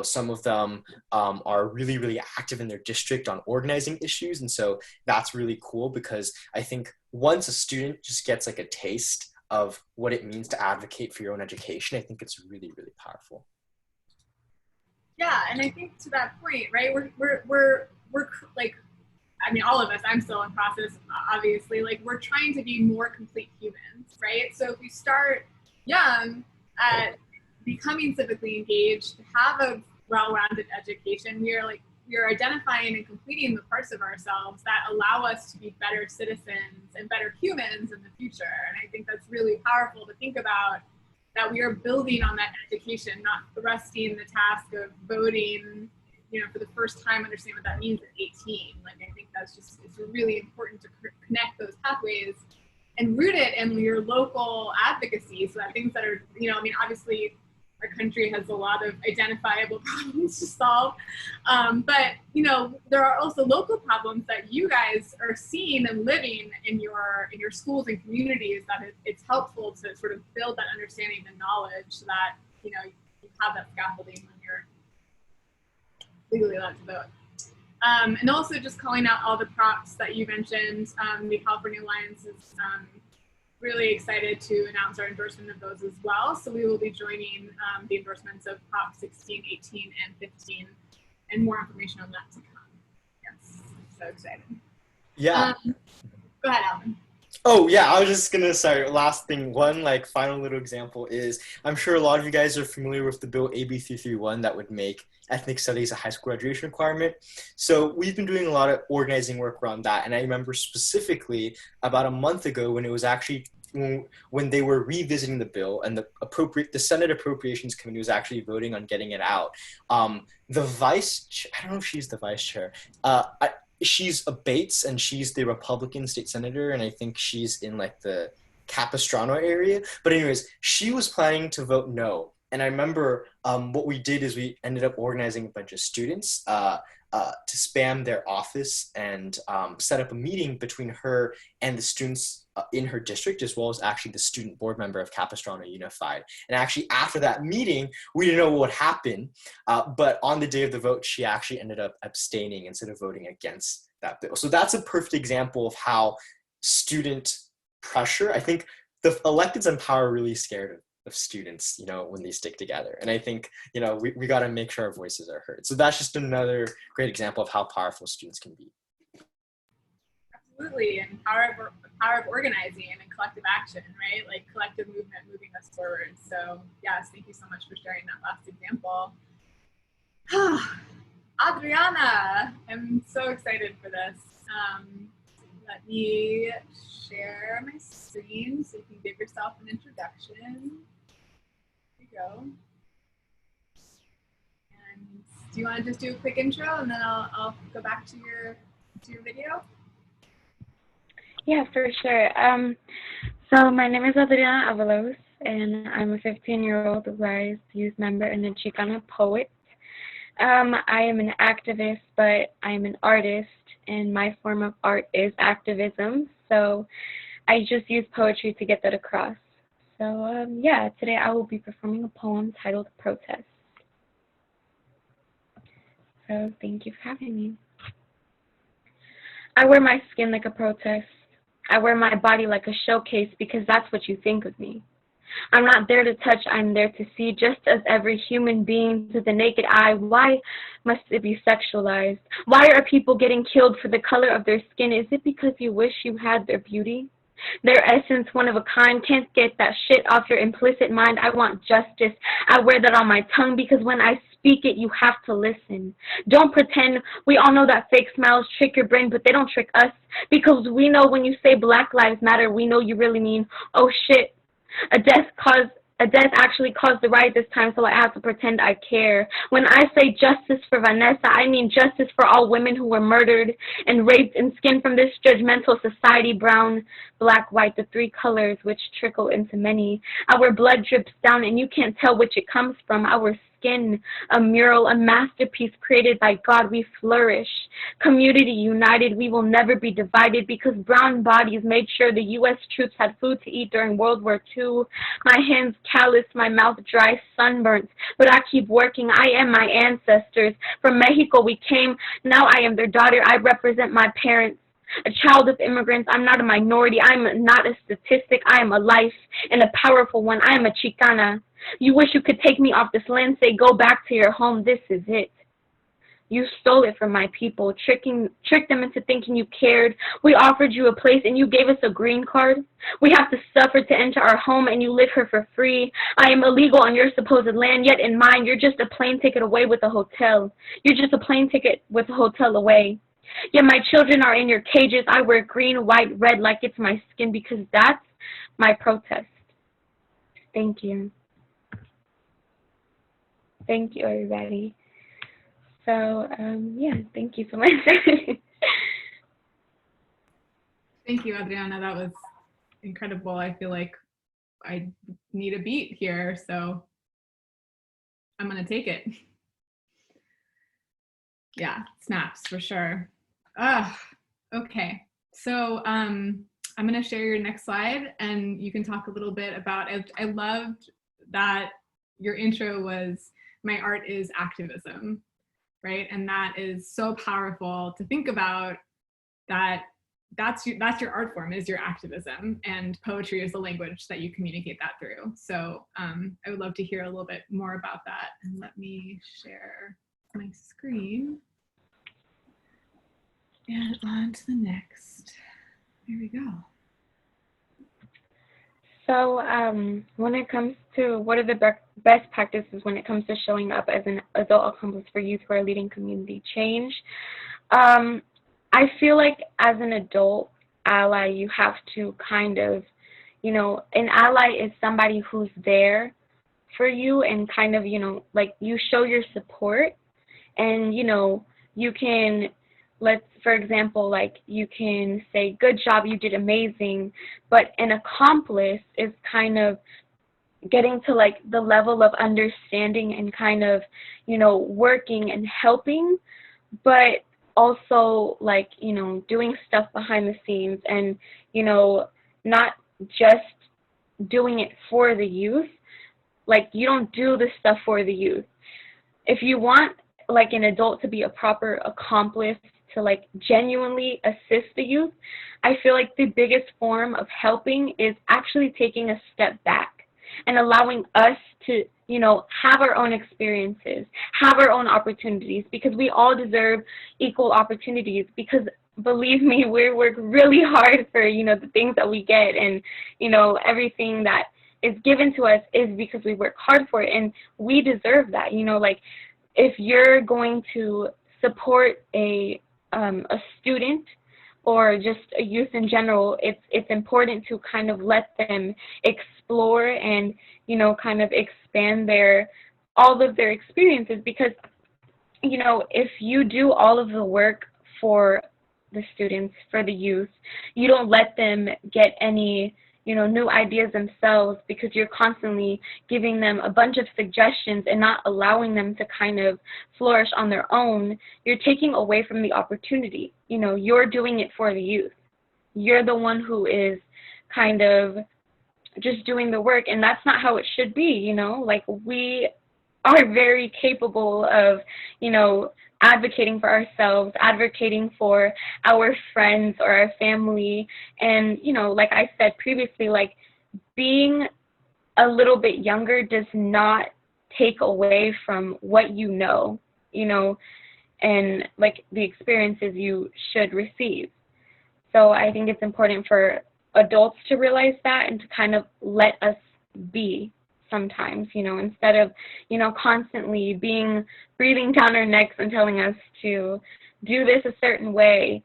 [SPEAKER 4] Some of them are really, really active in their district on organizing issues. And so that's really cool, because I think once a student just gets like a taste of what it means to advocate for your own education, I think it's really, really powerful.
[SPEAKER 1] Yeah, and I think to that point, right, we're like, I mean, all of us, I'm still in process, obviously, like we're trying to be more complete humans, right? So if we start young at becoming civically engaged, to have a well-rounded education, we are identifying and completing the parts of ourselves that allow us to be better citizens and better humans in the future. And I think that's really powerful to think about, that we are building on that education, not thrusting the task of voting, for the first time, understand what that means at 18. Like, I think it's really important to connect those pathways and root it in your local advocacy, so that things that are, obviously our country has a lot of identifiable problems to solve, but there are also local problems that you guys are seeing and living in your schools and communities, that it's helpful to sort of build that understanding and knowledge, so that you have that scaffolding when you're legally allowed to vote. And also just calling out all the props that you mentioned. The California Alliance is really excited to announce our endorsement of those as well. So we will be joining the endorsements of Prop 16, 18, and 15, and more information on that to come. Yes, so excited.
[SPEAKER 4] Yeah.
[SPEAKER 1] Go ahead, Alvin.
[SPEAKER 4] Oh yeah, I was just gonna, sorry, last thing, one final little example is, I'm sure a lot of you guys are familiar with the bill AB 331 that would make ethnic studies a high school graduation requirement. So we've been doing a lot of organizing work around that. And I remember specifically about a month ago when it was actually, when they were revisiting the bill, and the Senate Appropriations Committee was actually voting on getting it out. The vice, I don't know if she's the vice chair, she's a Bates, and she's the Republican state senator, and I think she's in like the Capistrano area. But anyways, she was planning to vote no. And I remember what we did is we ended up organizing a bunch of students to spam their office and set up a meeting between her and the students in her district, as well as actually the student board member of Capistrano Unified. And actually after that meeting, we didn't know what would happen, but on the day of the vote, she actually ended up abstaining instead of voting against that bill. So that's a perfect example of how student pressure, I think the electeds in power are really scared of students, when they stick together. And I think, we got to make sure our voices are heard. So that's just another great example of how powerful students can be.
[SPEAKER 1] Absolutely, and power of organizing and collective action, right? Like collective movement moving us forward. So yes, thank you so much for sharing that last example. Adriana, I'm so excited for this. Let me share my screen so you can give yourself an introduction. There you go. And do you want to just do a quick intro, and then I'll go back to your video?
[SPEAKER 3] Yeah, for sure. So my name is Adriana Avalos, and I'm a 15-year-old RYSE youth member and a Chicana poet. I am an activist, but I'm an artist, and my form of art is activism. So I just use poetry to get that across. So yeah, today I will be performing a poem titled Protest. So thank you for having me. I wear my skin like a protest. I wear my body like a showcase because that's what you think of me. I'm not there to touch, I'm there to see, just as every human being to the naked eye. Why must it be sexualized? Why are people getting killed for the color of their skin? Is it because you wish you had their beauty? Their essence, one of a kind, can't get that shit off your implicit mind. I want justice. I wear that on my tongue because when I speak it, you have to listen. Don't pretend. We all know that fake smiles trick your brain, but they don't trick us, because we know when you say Black Lives Matter, we know you really mean, oh shit, a death caused A death actually caused the riot this time, so I have to pretend I care. When I say justice for Vanessa, I mean justice for all women who were murdered and raped and skinned from this judgmental society, brown, black, white, the three colors which trickle into many. Our blood drips down and you can't tell which it comes from. Our skin, a mural, a masterpiece created by God, we flourish. Community united, we will never be divided because brown bodies made sure the U.S. troops had food to eat during World War II. My hands calloused, my mouth dry, sunburnt, but I keep working. I am my ancestors. From Mexico we came, now I am their daughter. I represent my parents. A child of immigrants, I'm not a minority, I'm not a statistic, I am a life, and a powerful one. I am a Chicana. You wish you could take me off this land, say go back to your home, this is it. You stole it from my people, tricked them into thinking you cared. We offered you a place and you gave us a green card. We have to suffer to enter our home and you live here for free. I am illegal on your supposed land, yet in mine you're just a plane ticket away with a hotel. You're just a plane ticket with a hotel away. Yet my children are in your cages. I wear green, white, red like it's my skin because that's my protest. Thank you. Thank you, everybody. So, yeah, thank you so much.
[SPEAKER 1] Thank you, Adriana. That was incredible. I feel like I need a beat here, so I'm going to take it. Yeah, snaps for sure. Okay. So I'm going to share your next slide and you can talk a little bit about it. I loved that your intro was, my art is activism, right? And that is so powerful to think about, that that's your art form, is your activism, and poetry is the language that you communicate that through. So I would love to hear a little bit more about that. And let me share my screen. And on to the next. Here we go.
[SPEAKER 3] So when it comes to what are the best practices when it comes to showing up as an adult accomplice for youth who are leading community change, I feel like as an adult ally, you have to kind of, you know, an ally is somebody who's there for you and kind of, you know, like you show your support and, you know, you can, for example, like you can say, good job, you did amazing, but an accomplice is kind of getting to like the level of understanding and kind of, you know, working and helping, but also like, you know, doing stuff behind the scenes and, you know, not just doing it for the youth. Like you don't do this stuff for the youth. If you want like an adult to be a proper accomplice, to like genuinely assist the youth, I feel like the biggest form of helping is actually taking a step back and allowing us to, you know, have our own experiences, have our own opportunities, because we all deserve equal opportunities, because believe me, we work really hard for, you know, the things that we get, and, you know, everything that is given to us is because we work hard for it, and we deserve that. You know, like if you're going to support a student or just a youth in general, it's important to kind of let them explore and, you know, kind of expand all of their experiences, because, you know, if you do all of the work for the students, for the youth, you don't let them get any, you know, new ideas themselves, because you're constantly giving them a bunch of suggestions and not allowing them to kind of flourish on their own, you're taking away from the opportunity. You know, you're doing it for the youth. You're the one who is kind of just doing the work, and that's not how it should be, you know? Like, we are very capable of, you know, advocating for ourselves, advocating for our friends or our family. And, you know, like I said previously, like being a little bit younger does not take away from what you know, and like the experiences you should receive. So I think it's important for adults to realize that and to kind of let us be sometimes, you know, instead of, you know, constantly breathing down our necks and telling us to do this a certain way.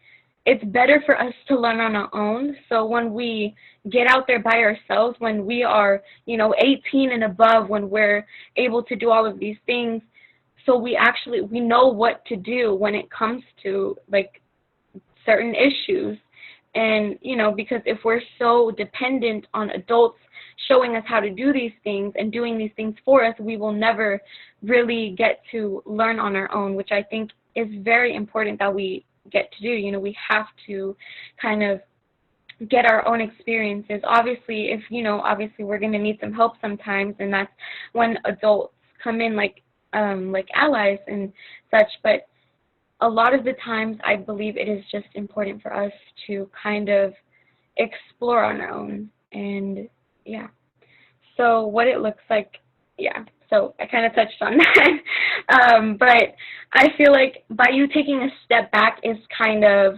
[SPEAKER 3] it's better for us to learn on our own. So when we get out there by ourselves, when we are, 18 and above, when we're able to do all of these things, so we know what to do when it comes to like certain issues. And, because if we're so dependent on adults showing us how to do these things and doing these things for us, we will never really get to learn on our own, which I think is very important that we get to do. We have to kind of get our own experiences. Obviously, if, obviously we're going to need some help sometimes, and that's when adults come in like allies and such. But a lot of the times, I believe it is just important for us to kind of explore on our own. And yeah, so what it looks like, yeah, so I kind of touched on that. But I feel like by you taking a step back is kind of,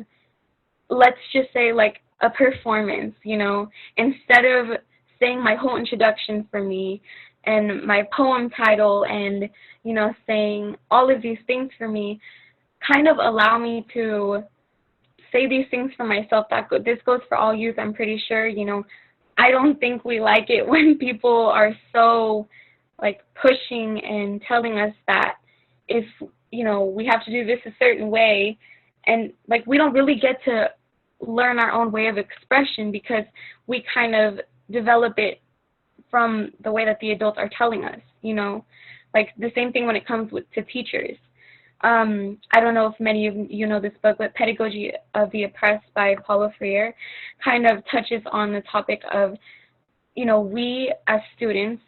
[SPEAKER 3] let's just say like a performance, instead of saying my whole introduction for me and my poem title and, saying all of these things for me, kind of allow me to say these things for myself. This goes for all youth, I'm pretty sure. I don't think we like it when people are so like pushing and telling us that if, we have to do this a certain way, and like we don't really get to learn our own way of expression because we kind of develop it from the way that the adults are telling us, like the same thing when it comes to teachers. I don't know if many of you know this book, but Pedagogy of the Oppressed by Paulo Freire kind of touches on the topic of, we as students,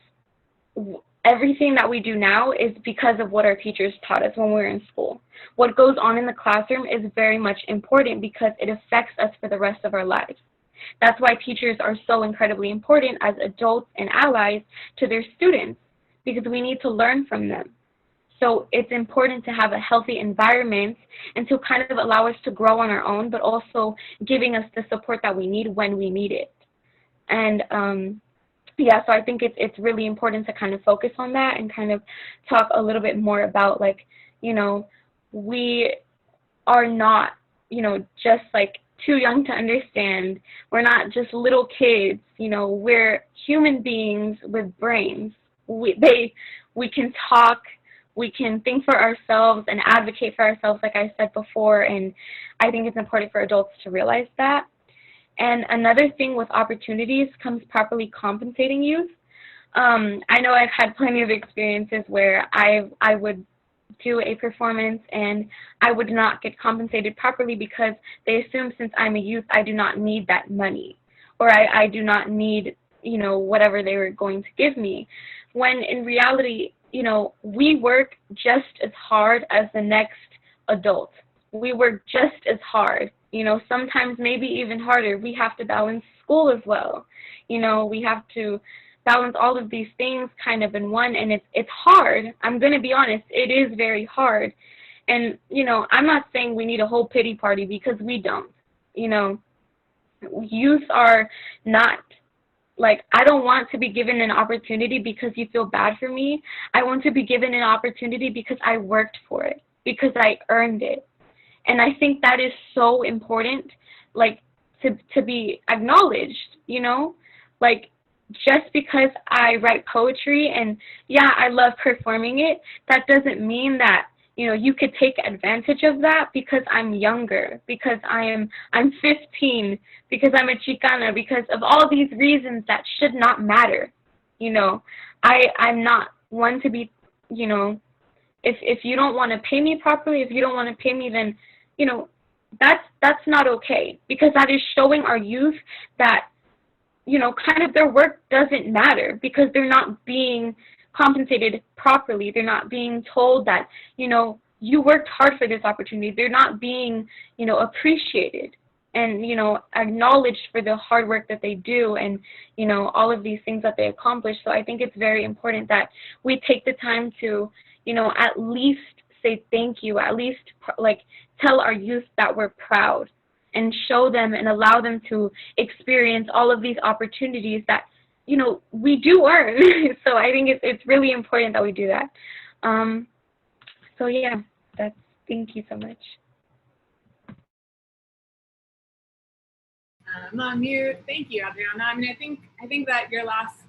[SPEAKER 3] everything that we do now is because of what our teachers taught us when we were in school. What goes on in the classroom is very much important because it affects us for the rest of our lives. That's why teachers are so incredibly important as adults and allies to their students, because we need to learn from them. So it's important to have a healthy environment and to kind of allow us to grow on our own, but also giving us the support that we need when we need it. And yeah, so I think it's really important to kind of focus on that and kind of talk a little bit more about like, we are not, just like too young to understand. We're not just little kids, we're human beings with brains. We can talk, we can think for ourselves and advocate for ourselves, like I said before, and I think it's important for adults to realize that. And another thing with opportunities comes properly compensating youth. I know I've had plenty of experiences where I would do a performance and I would not get compensated properly because they assume since I'm a youth, I do not need that money, or I do not need, whatever they were going to give me. When in reality, we work just as hard as the next adult. We work just as hard, sometimes maybe even harder. We have to balance school as well. We have to balance all of these things kind of in one, and it's hard. I'm going to be honest, it is very hard. And, I'm not saying we need a whole pity party because we don't. Youth are not, like, I don't want to be given an opportunity because you feel bad for me. I want to be given an opportunity because I worked for it, because I earned it. And I think that is so important, like, to be acknowledged, like, just because I write poetry and, yeah, I love performing it, that doesn't mean that, you could take advantage of that because I'm younger, because I'm 15, because I'm a Chicana, because of all these reasons that should not matter. I'm not one to be, if you don't want to pay me properly, if you don't want to pay me, then, that's not okay, because that is showing our youth that, kind of their work doesn't matter because they're not being compensated properly. They're not being told that, you worked hard for this opportunity. They're not being, appreciated and, acknowledged for the hard work that they do and, all of these things that they accomplish. So I think it's very important that we take the time to, at least say thank you, at least like tell our youth that we're proud and show them and allow them to experience all of these opportunities that, we do earn. So I think it's really important that we do that. So yeah, thank you so much.
[SPEAKER 1] I'm on mute. Thank you, Adriana. I mean, I think that your last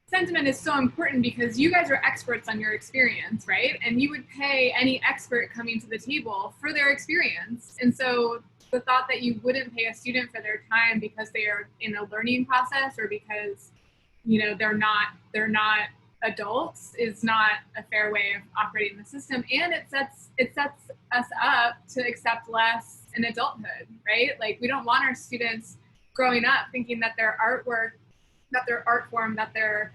[SPEAKER 1] sentiment is so important because you guys are experts on your experience, right? And you would pay any expert coming to the table for their experience. And so the thought that you wouldn't pay a student for their time because they are in a learning process or because, you know, they're not adults is not a fair way of operating the system. And it sets us up to accept less in adulthood, right? Like, we don't want our students growing up thinking that their artwork, that their art form, that their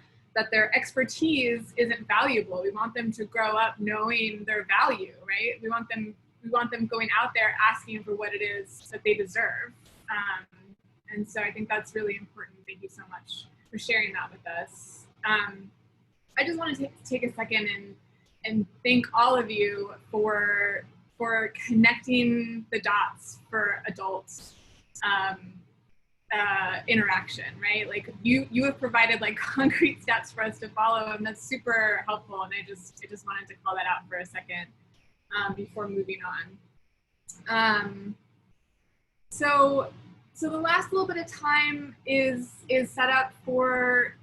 [SPEAKER 1] expertise isn't valuable. We want them to grow up knowing their value, right? We want them going out there asking for what it is that they deserve. And so I think that's really important. Thank you so much for sharing that with us. I just want to take a second and thank all of you for connecting the dots for adults interaction, right? Like you have provided like concrete steps for us to follow, and that's super helpful. And I just wanted to call that out for a second before moving on. So the last little bit of time is set up for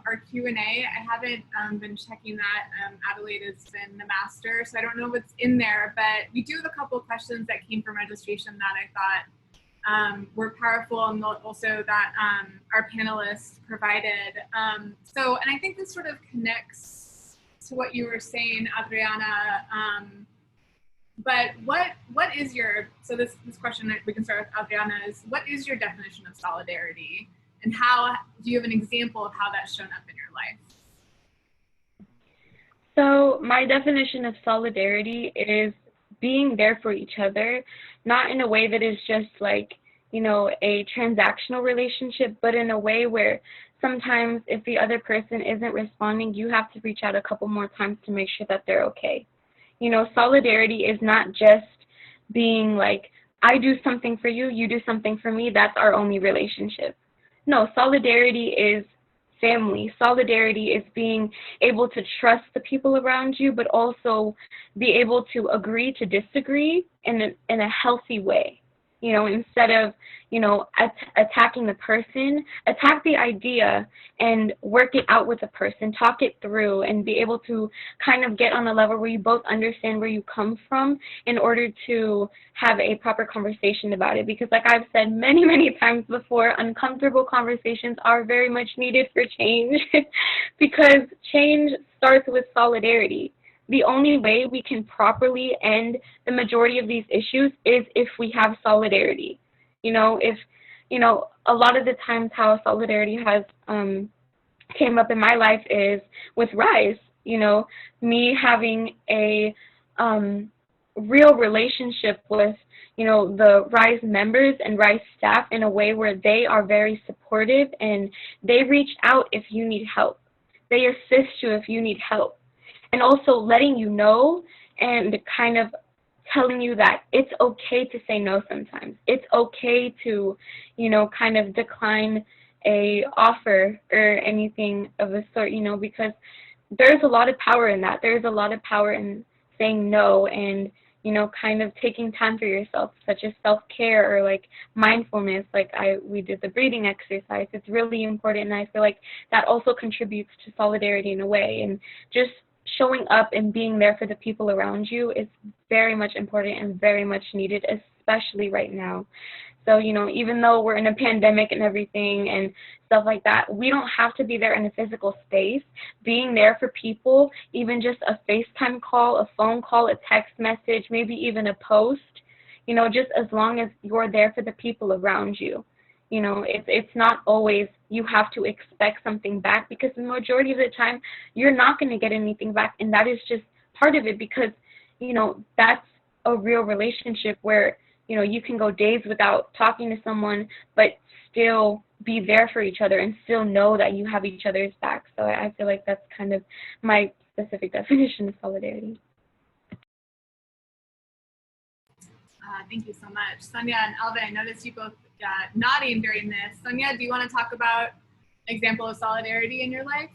[SPEAKER 1] our Q&A. I haven't been checking that. Adelaide has been the master, so I don't know what's in there, but we do have a couple of questions that came from registration that I thought were powerful, and also that our panelists provided. And I think this sort of connects to what you were saying, Adriana. But what is your, so this question that we can start with Adriana is, what is your definition of solidarity? And how, do you have an example of how that's shown up in your life?
[SPEAKER 3] So my definition of solidarity is being there for each other, not in a way that is just like, you know, a transactional relationship, but in a way where sometimes if the other person isn't responding, you have to reach out a couple more times to make sure that they're okay. You know, solidarity is not just being like, I do something for you, you do something for me, that's our only relationship. No, solidarity is family. Solidarity is being able to trust the people around you, but also be able to agree to disagree in a healthy way. You know, instead of, you know, attacking the person, attack the idea and work it out with the person, talk it through, and be able to kind of get on a level where you both understand where you come from in order to have a proper conversation about it. Because like I've said many, many times before, uncomfortable conversations are very much needed for change because change starts with solidarity. The only way we can properly end the majority of these issues is if we have solidarity. You know, if, you know, a lot of the times how solidarity has came up in my life is with RYSE. You know, me having a real relationship with, you know, the RYSE members and RYSE staff in a way where they are very supportive and they reach out if you need help. They assist you if you need help. And also letting you know and kind of telling you that it's okay to say no sometimes. It's okay to, you know, kind of decline a offer or anything of the sort, you know, because there's a lot of power in that. There's a lot of power in saying no and, you know, kind of taking time for yourself, such as self-care or like mindfulness, like we did the breathing exercise. It's really important, and I feel like that also contributes to solidarity in a way. And just showing up and being there for the people around you is very much important and very much needed, especially right now. So, you know, even though we're in a pandemic and everything and stuff like that, we don't have to be there in a physical space. Being there for people, even just a FaceTime call, a phone call, a text message, maybe even a post, you know, just as long as you're there for the people around you. You know, it's not always you have to expect something back, because the majority of the time you're not going to get anything back, and that is just part of it, because, you know, that's a real relationship where, you know, you can go days without talking to someone but still be there for each other and still know that you have each other's back. So I feel like that's kind of my specific definition of solidarity.
[SPEAKER 1] Thank you so much. Sonia and Alva, I noticed you both nodding during this. Sonia, do you want to talk about an example of solidarity in your life?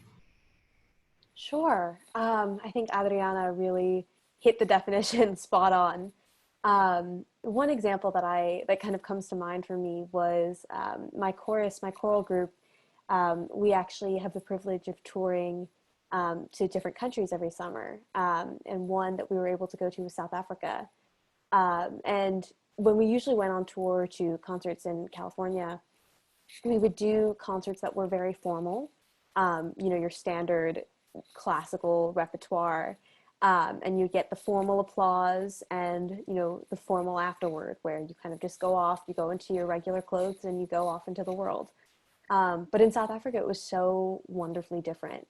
[SPEAKER 2] Sure. I think Adriana really hit the definition spot on. one example that kind of comes to mind for me was my choral group. We actually have the privilege of touring to different countries every summer. And one that we were able to go to was South Africa. And when we usually went on tour to concerts in California, we would do concerts that were very formal, your standard classical repertoire. And you get the formal applause and, the formal afterward, where you kind of just go off, you go into your regular clothes and you go off into the world. But in South Africa, it was so wonderfully different.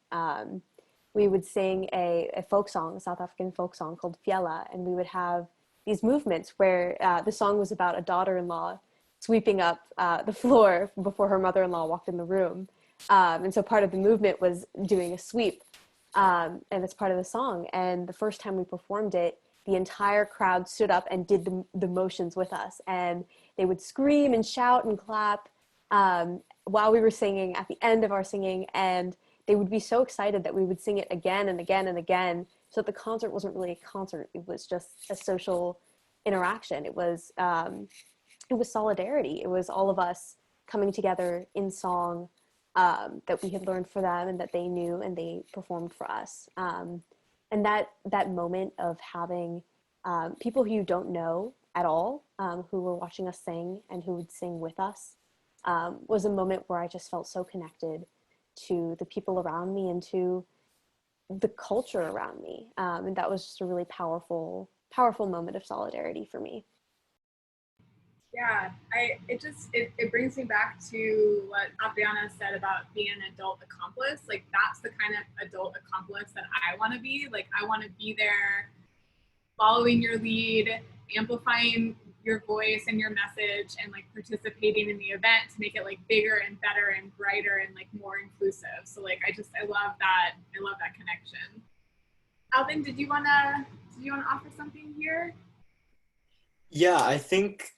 [SPEAKER 2] We would sing a folk song, a South African folk song called Fiela, and we would have these movements where the song was about a daughter-in-law sweeping up the floor before her mother-in-law walked in the room. And so part of the movement was doing a sweep, and it's part of the song. And the first time we performed it, the entire crowd stood up and did the motions with us. And they would scream and shout and clap while we were singing at the end of our singing. And they would be so excited that we would sing it again and again and again. So that the concert wasn't really a concert. It was just a social interaction. It was solidarity. It was all of us coming together in song that we had learned for them and that they knew and they performed for us. And that moment of having people who you don't know at all, who were watching us sing and who would sing with us, was a moment where I just felt so connected to the people around me and to the culture around me. And that was just a really powerful moment of solidarity for me.
[SPEAKER 1] Yeah, it brings me back to what Adriana said about being an adult accomplice. Like, that's the kind of adult accomplice that I want to be. Like, I want to be there following your lead, amplifying your voice and your message, and like participating in the event to make it like bigger and better and brighter and like more inclusive. So like, I love that connection. Alvin, did you wanna offer something here?
[SPEAKER 4] Yeah, I think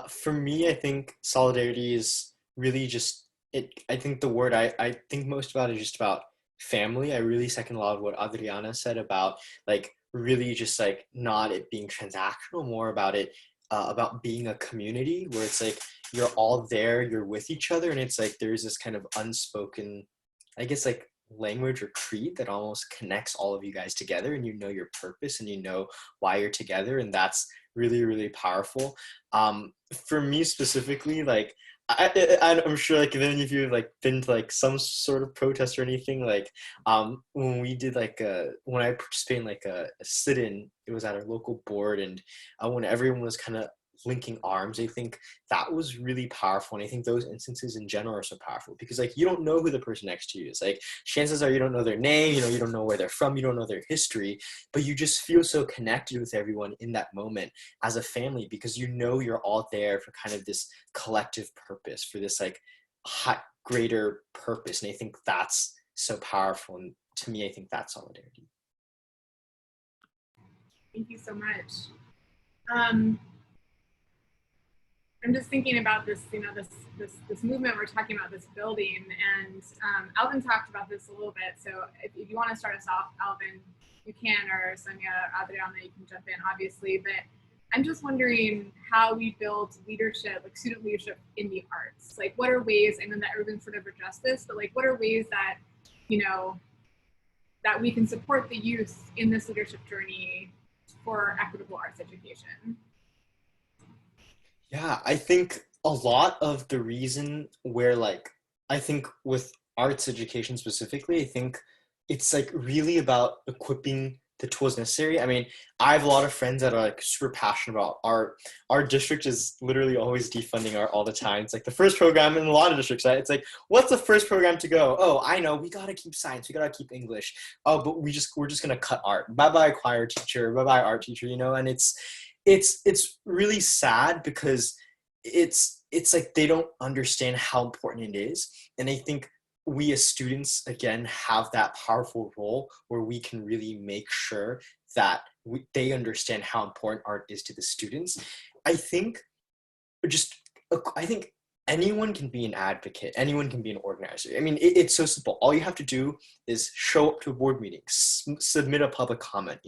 [SPEAKER 4] for me, I think solidarity is really just it. I think the word I think most about is just about family. I really second a lot of what Adriana said about like really just like not it being transactional, more about it about being a community where it's like you're all there, you're with each other, and it's like there's this kind of unspoken, I guess, like language or creed that almost connects all of you guys together, and you know your purpose and you know why you're together, and that's really, really powerful. For me specifically, like I'm sure like if any of you have like been to like some sort of protest or anything, like when we did like when I participated in like a sit-in, it was at our local board, and when everyone was kind of linking arms, I think that was really powerful. And I think those instances in general are so powerful because like you don't know who the person next to you is. Like chances are you don't know their name, you don't know where they're from, you don't know their history, but you just feel so connected with everyone in that moment as a family because you know you're all there for kind of this collective purpose, for this like greater purpose. And I think that's so powerful. And to me, I think that's solidarity.
[SPEAKER 1] Thank you so much. I'm just thinking about this, this movement we're talking about, this building, and Alvin talked about this a little bit. So if you want to start us off, Alvin, you can, or Sonia, Adriana, you can jump in, obviously. But I'm just wondering how we build leadership, like student leadership in the arts. Like, what are ways? I know that Urban sort of addressed this, but like, what are ways that that we can support the youth in this leadership journey for equitable arts education?
[SPEAKER 4] Yeah, I think a lot of the reason where like, I think with arts education specifically, I think it's like really about equipping the tools necessary. I mean, I have a lot of friends that are like super passionate about art. Our district is literally always defunding art all the time. It's like the first program in a lot of districts, right? It's like, what's the first program to go? Oh, I know, we gotta keep science, we gotta keep English. Oh, but we're just gonna cut art. Bye-bye choir teacher, bye-bye art teacher, and it's really sad because it's like they don't understand how important it is. And I think we as students, again, have that powerful role where we can really make sure that they understand how important art is to the students. I think anyone can be an advocate, anyone can be an organizer. I mean, it's so simple. All you have to do is show up to a board meeting, submit a public comment,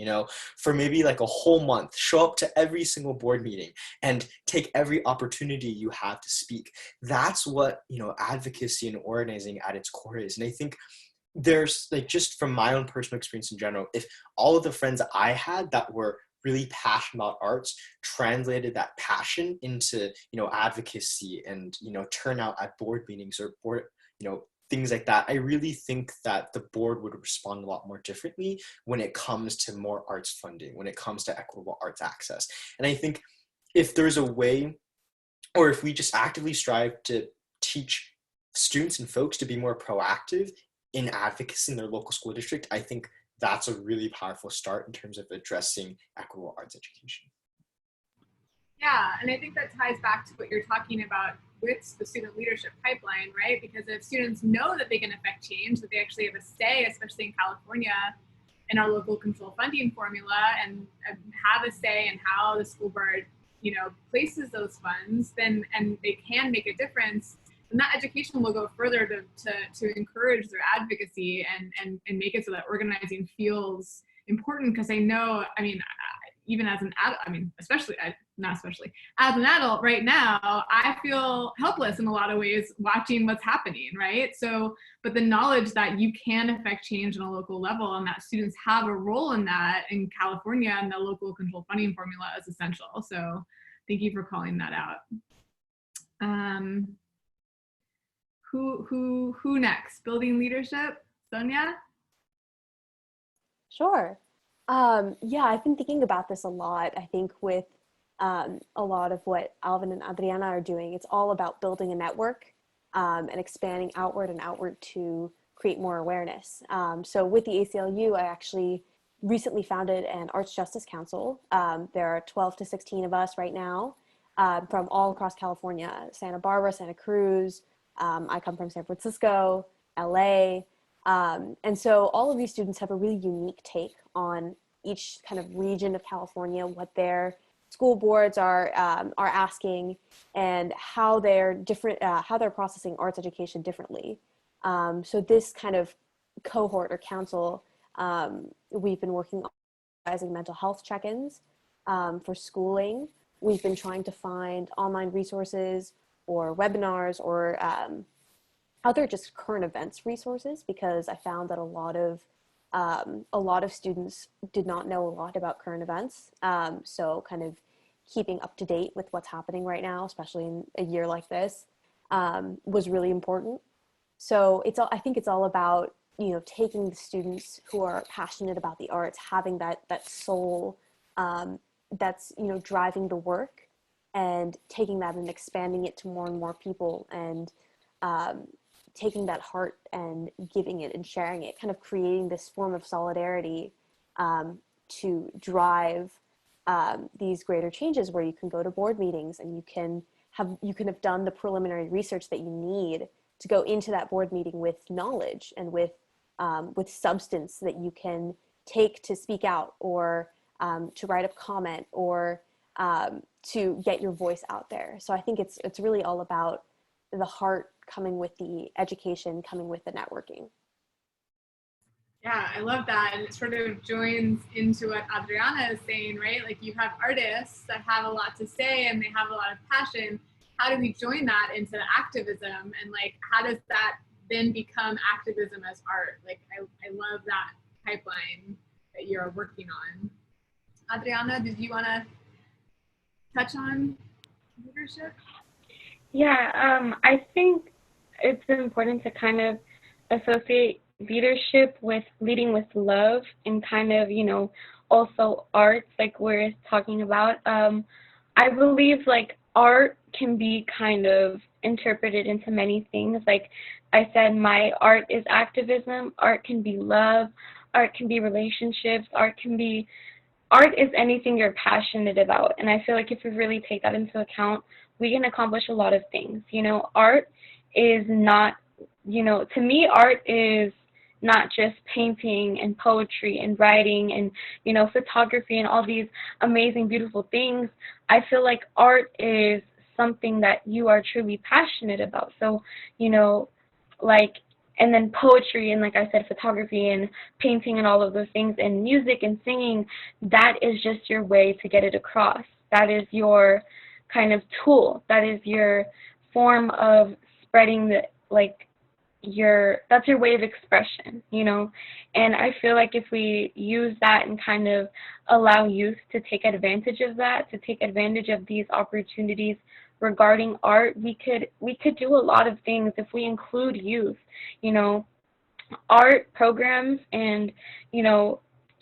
[SPEAKER 4] for maybe like a whole month, show up to every single board meeting and take every opportunity you have to speak. That's what, advocacy and organizing at its core is. And I think there's like, just from my own personal experience in general, if all of the friends I had that were really passionate about arts translated that passion into advocacy and turnout at board meetings or board things like that, I really think that the board would respond a lot more differently when it comes to more arts funding, when it comes to equitable arts access. And I think if there's a way, or if we just actively strive to teach students and folks to be more proactive in advocacy in their local school district, I think that's a really powerful start in terms of addressing equitable arts education.
[SPEAKER 1] Yeah, and I think that ties back to what you're talking about with the student leadership pipeline, right? Because if students know that they can affect change, that they actually have a say, especially in California, in our local control funding formula, and have a say in how the school board, places those funds, then and they can make a difference, then that education will go further to encourage their advocacy and make it so that organizing feels important. Because I know, even as an adult, as an adult right now, I feel helpless in a lot of ways watching what's happening, right? So, but the knowledge that you can affect change on a local level and that students have a role in that in California and the local control funding formula is essential. So thank you for calling that out. Who next? Building leadership, Sonia?
[SPEAKER 2] Sure. Yeah, I've been thinking about this a lot. I think with a lot of what Alvin and Adriana are doing, it's all about building a network and expanding outward and outward to create more awareness. So with the ACLU, I actually recently founded an Arts Justice Council. There are 12 to 16 of us right now from all across California, Santa Barbara, Santa Cruz. I come from San Francisco, LA. And so all of these students have a really unique take on each kind of region of California, what their school boards are asking, and how they're different, how they're processing arts education differently. So this kind of cohort or council, we've been working on organizing mental health check-ins for schooling. We've been trying to find online resources or webinars or other just current events resources, because I found that a lot of students did not know a lot about current events. So kind of keeping up to date with what's happening right now, especially in a year like this, was really important. So I think it's all about, taking the students who are passionate about the arts, having that soul that's, driving the work, and taking that and expanding it to more and more people, and taking that heart and giving it and sharing it, kind of creating this form of solidarity to drive these greater changes, where you can go to board meetings and you can have done the preliminary research that you need to go into that board meeting with knowledge and with substance that you can take to speak out, or to write a comment, or to get your voice out there. So I think it's really all about the heart coming with the education, coming with the networking.
[SPEAKER 1] Yeah, I love that. And it sort of joins into what Adriana is saying, right? Like, you have artists that have a lot to say and they have a lot of passion. How do we join that into activism? And like, how does that then become activism as art? Like, I love that pipeline that you're working on. Adriana, did you want to touch on leadership?
[SPEAKER 3] Yeah, I think it's important to kind of associate leadership with leading with love, and kind of, also arts, like we're talking about. I believe like art can be kind of interpreted into many things. Like I said, my art is activism, art can be love, art can be relationships, art is anything you're passionate about. And I feel like if we really take that into account, we can accomplish a lot of things. Art is not, to me, art is not just painting and poetry and writing and, photography and all these amazing, beautiful things. I feel like art is something that you are truly passionate about. So, you know, like, and then poetry and, like I said, photography and painting and all of those things, and music and singing, that is just your way to get it across. That is your kind of tool. That is your form of spreading the, like, that's your way of expression, you know. And I feel like if we use that and kind of allow youth to take advantage of that, to take advantage of these opportunities regarding art, we could do a lot of things if we include youth, you know. Art programs and, you know,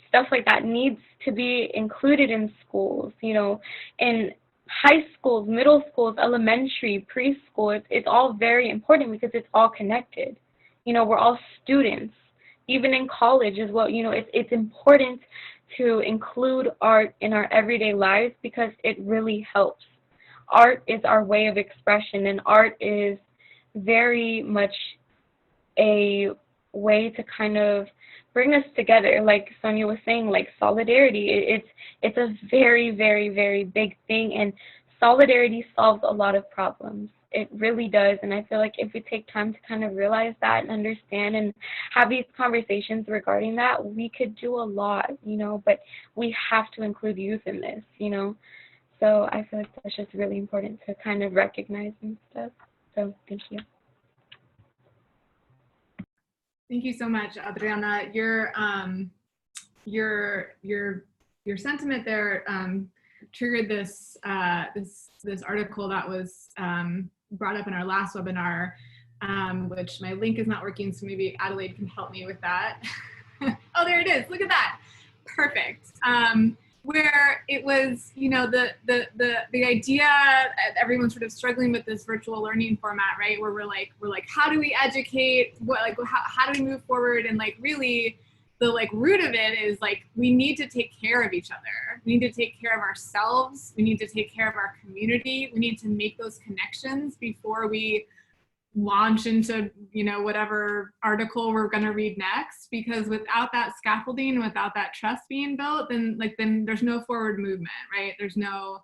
[SPEAKER 3] stuff like that needs to be included in schools, you know, in high schools, middle schools, elementary, preschool. It's all very important because it's all connected. You know, we're all students, even in college as well. You know, it's important to include art in our everyday lives because it really helps. Art is our way of expression, and art is very much a way to kind of bring us together. Like Sonia was saying, like solidarity, it's a very, very, very big thing, and solidarity solves a lot of problems. It really does. And I feel like if we take time to kind of realize that and understand and have these conversations regarding that, we could do a lot, you know, but we have to include youth in this, you know. So I feel like that's just really important to kind of recognize and stuff. So thank you.
[SPEAKER 1] Thank you so much, Adriana. Your sentiment there triggered this this article that was brought up in our last webinar, which my link is not working, so maybe Adelaide can help me with that. Oh, there it is. Look at that. Perfect. Where it was, you know, the idea, everyone's sort of struggling with this virtual learning format, right? Where we're like, how do we educate? What, like, how do we move forward? And like, really, the like root of it is like, we need to take care of each other. We need to take care of ourselves. We need to take care of our community. We need to make those connections before we launch into, you know, whatever article we're going to read next, because without that scaffolding, without that trust being built, then there's no forward movement, right? There's no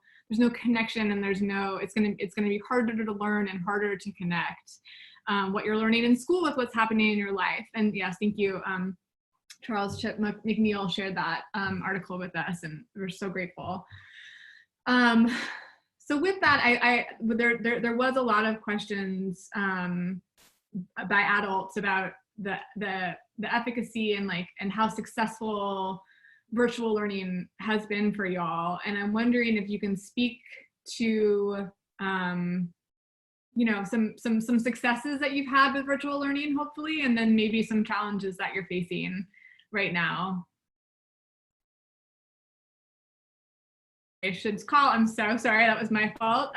[SPEAKER 1] connection, and it's going to be harder to learn and harder to connect what you're learning in school with what's happening in your life. And yes, thank you. Charles Chip McNeil shared that article with us, and we're so grateful. So with that, there was a lot of questions by adults about the efficacy and how successful virtual learning has been for y'all. And I'm wondering if you can speak to you know, some successes that you've had with virtual learning, hopefully, and then maybe some challenges that you're facing right now. I should call. I'm so sorry. That was my fault.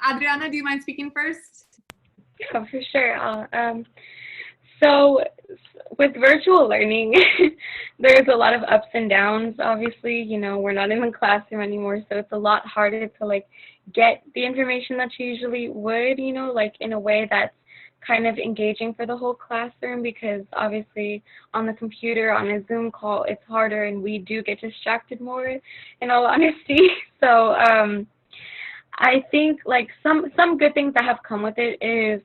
[SPEAKER 1] Adriana, do you mind speaking first?
[SPEAKER 3] Yeah, for sure. So with virtual learning, there's a lot of ups and downs. Obviously, you know, we're not in the classroom anymore, so it's a lot harder to like get the information that you usually would, you know, like in a way that's kind of engaging for the whole classroom, because obviously on the computer, on a Zoom call, it's harder and we do get distracted more, in all honesty. So I think like some good things that have come with it is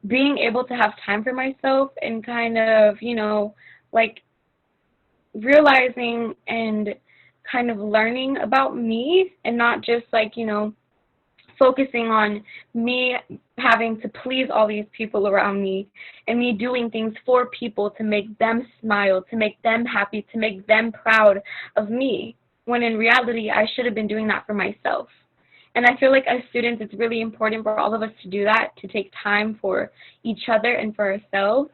[SPEAKER 3] being able to have time for myself and kind of, you know, like realizing and kind of learning about me, and not just like, you know, focusing on me having to please all these people around me, and me doing things for people to make them smile, to make them happy, to make them proud of me, when in reality I should have been doing that for myself. And I feel like as students, it's really important for all of us to do that, to take time for each other and for ourselves,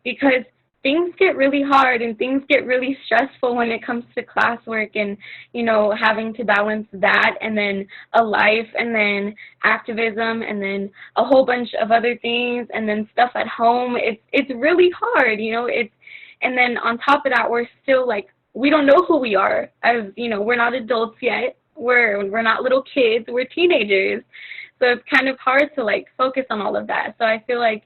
[SPEAKER 3] because things get really hard and things get really stressful when it comes to classwork and, you know, having to balance that and then a life and then activism and then a whole bunch of other things and then stuff at home. It's really hard, you know. And then on top of that, we're still like, we don't know who we are, as, you know, we're not adults yet. We're not little kids, we're teenagers. So it's kind of hard to like focus on all of that. So I feel like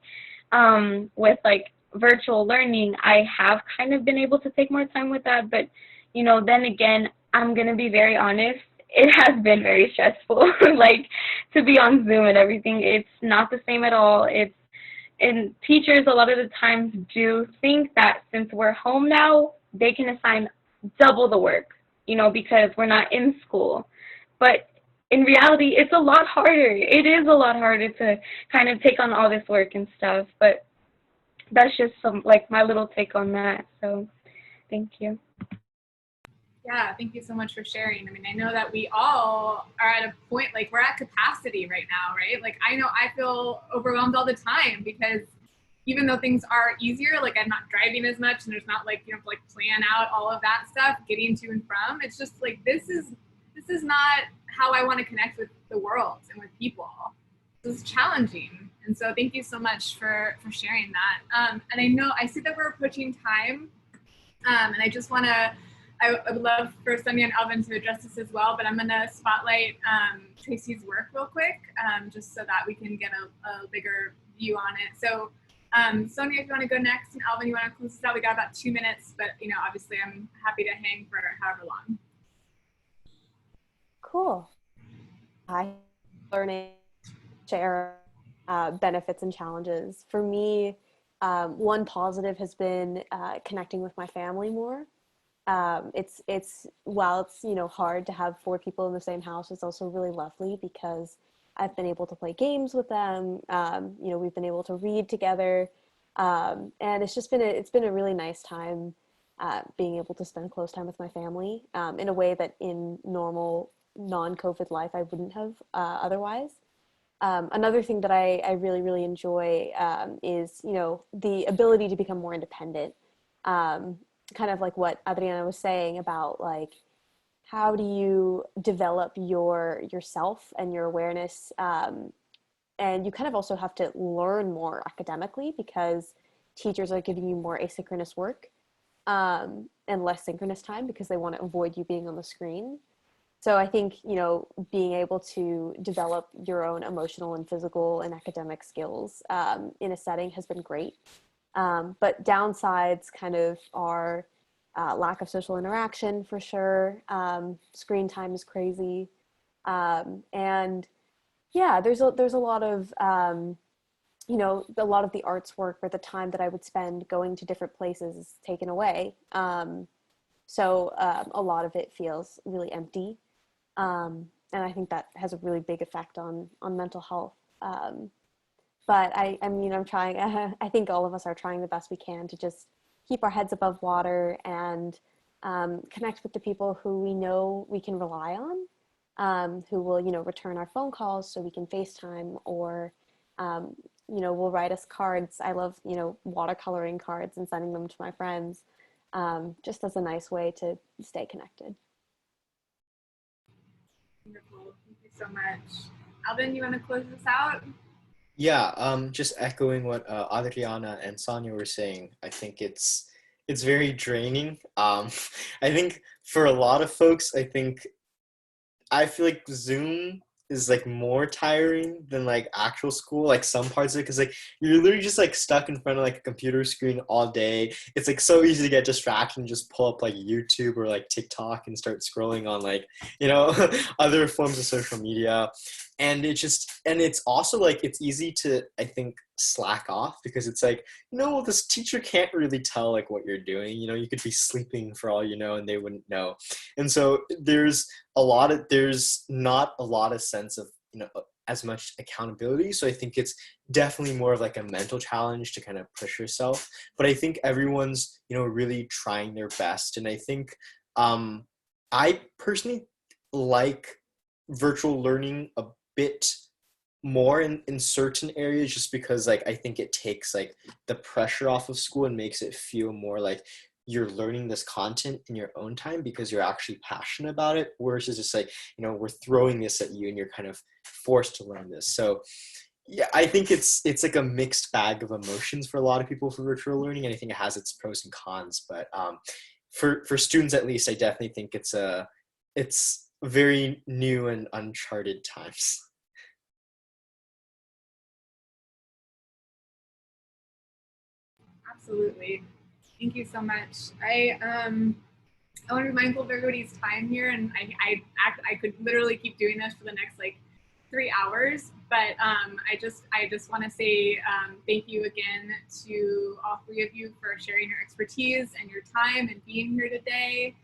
[SPEAKER 3] with like virtual learning, I have kind of been able to take more time with that. But, you know, then again, I'm going to be very honest, it has been very stressful. Like, to be on Zoom and everything, it's not the same at all. And teachers a lot of the times do think that since we're home now, they can assign double the work, because we're not in school. But in reality, it's a lot harder. It is a lot harder to kind of take on all this work and stuff. But that's just my little take on that. So thank you.
[SPEAKER 1] Yeah, thank you so much for sharing. I mean, I know that we all are at a point, like we're at capacity right now, right? Like I know I feel overwhelmed all the time because even though things are easier, like I'm not driving as much and there's not like, you know, like plan out all of that stuff, getting to and from, it's just like, this is not how I want to connect with the world and with people. This is challenging. And so thank you so much for sharing that. And I know, I see that we're approaching time. And I just want to, I would love for Sonia and Alvin to address this as well, but I'm going to spotlight Tracy's work real quick, just so that we can get a bigger view on it. So Sonia, if you want to go next, and Alvin, you want to close this out? We got about 2 minutes, but obviously I'm happy to hang for however long.
[SPEAKER 2] Cool. Learning, share benefits and challenges. For me, one positive has been connecting with my family more. It's while it's hard to have 4 people in the same house, it's also really lovely because I've been able to play games with them. We've been able to read together, and it's been a really nice time being able to spend close time with my family in a way that in normal non-COVID life I wouldn't have otherwise. Another thing that I really, really enjoy is, the ability to become more independent. Kind of like what Adriana was saying about like, how do you develop yourself and your awareness? And you kind of also have to learn more academically because teachers are giving you more asynchronous work and less synchronous time because they want to avoid you being on the screen. So I think, being able to develop your own emotional and physical and academic skills in a setting has been great. But downsides kind of are lack of social interaction for sure. Screen time is crazy. And yeah, there's a lot of, a lot of the arts work or the time that I would spend going to different places is taken away. So a lot of it feels really empty. And I think that has a really big effect on mental health. But I'm trying, I think all of us are trying the best we can to just keep our heads above water and connect with the people who we know we can rely on, who will, return our phone calls so we can FaceTime or, will write us cards. I love, watercoloring cards and sending them to my friends, just as a nice way to stay connected.
[SPEAKER 1] Wonderful. Thank you so much. Alvin, you want to close this out?
[SPEAKER 4] Yeah, just echoing what Adriana and Sonia were saying, I think it's very draining. I think for a lot of folks, I feel like Zoom is like more tiring than like actual school, like some parts of it, because like you're literally just like stuck in front of like a computer screen all day. It's like so easy to get distracted and just pull up like YouTube or like TikTok and start scrolling on like other forms of social media. And it's also like it's easy to, I think, slack off because it's like, this teacher can't really tell like what you're doing. You could be sleeping for all you know and they wouldn't know. And so there's not a lot of sense of as much accountability. So I think it's definitely more of like a mental challenge to kind of push yourself. But I think everyone's really trying their best. And I think I personally like virtual learning a bit more in certain areas, just because like I think it takes like the pressure off of school and makes it feel more like you're learning this content in your own time because you're actually passionate about it, versus just like we're throwing this at you and you're kind of forced to learn this. So yeah, I think it's like a mixed bag of emotions for a lot of people for virtual learning, and I think it has its pros and cons. But for students at least, I definitely think it's very new and uncharted times.
[SPEAKER 1] Absolutely. Thank you so much. I want to be mindful of everybody's time here, and I could literally keep doing this for the next like 3 hours, but I just want to say thank you again to all 3 of you for sharing your expertise and your time and being here today.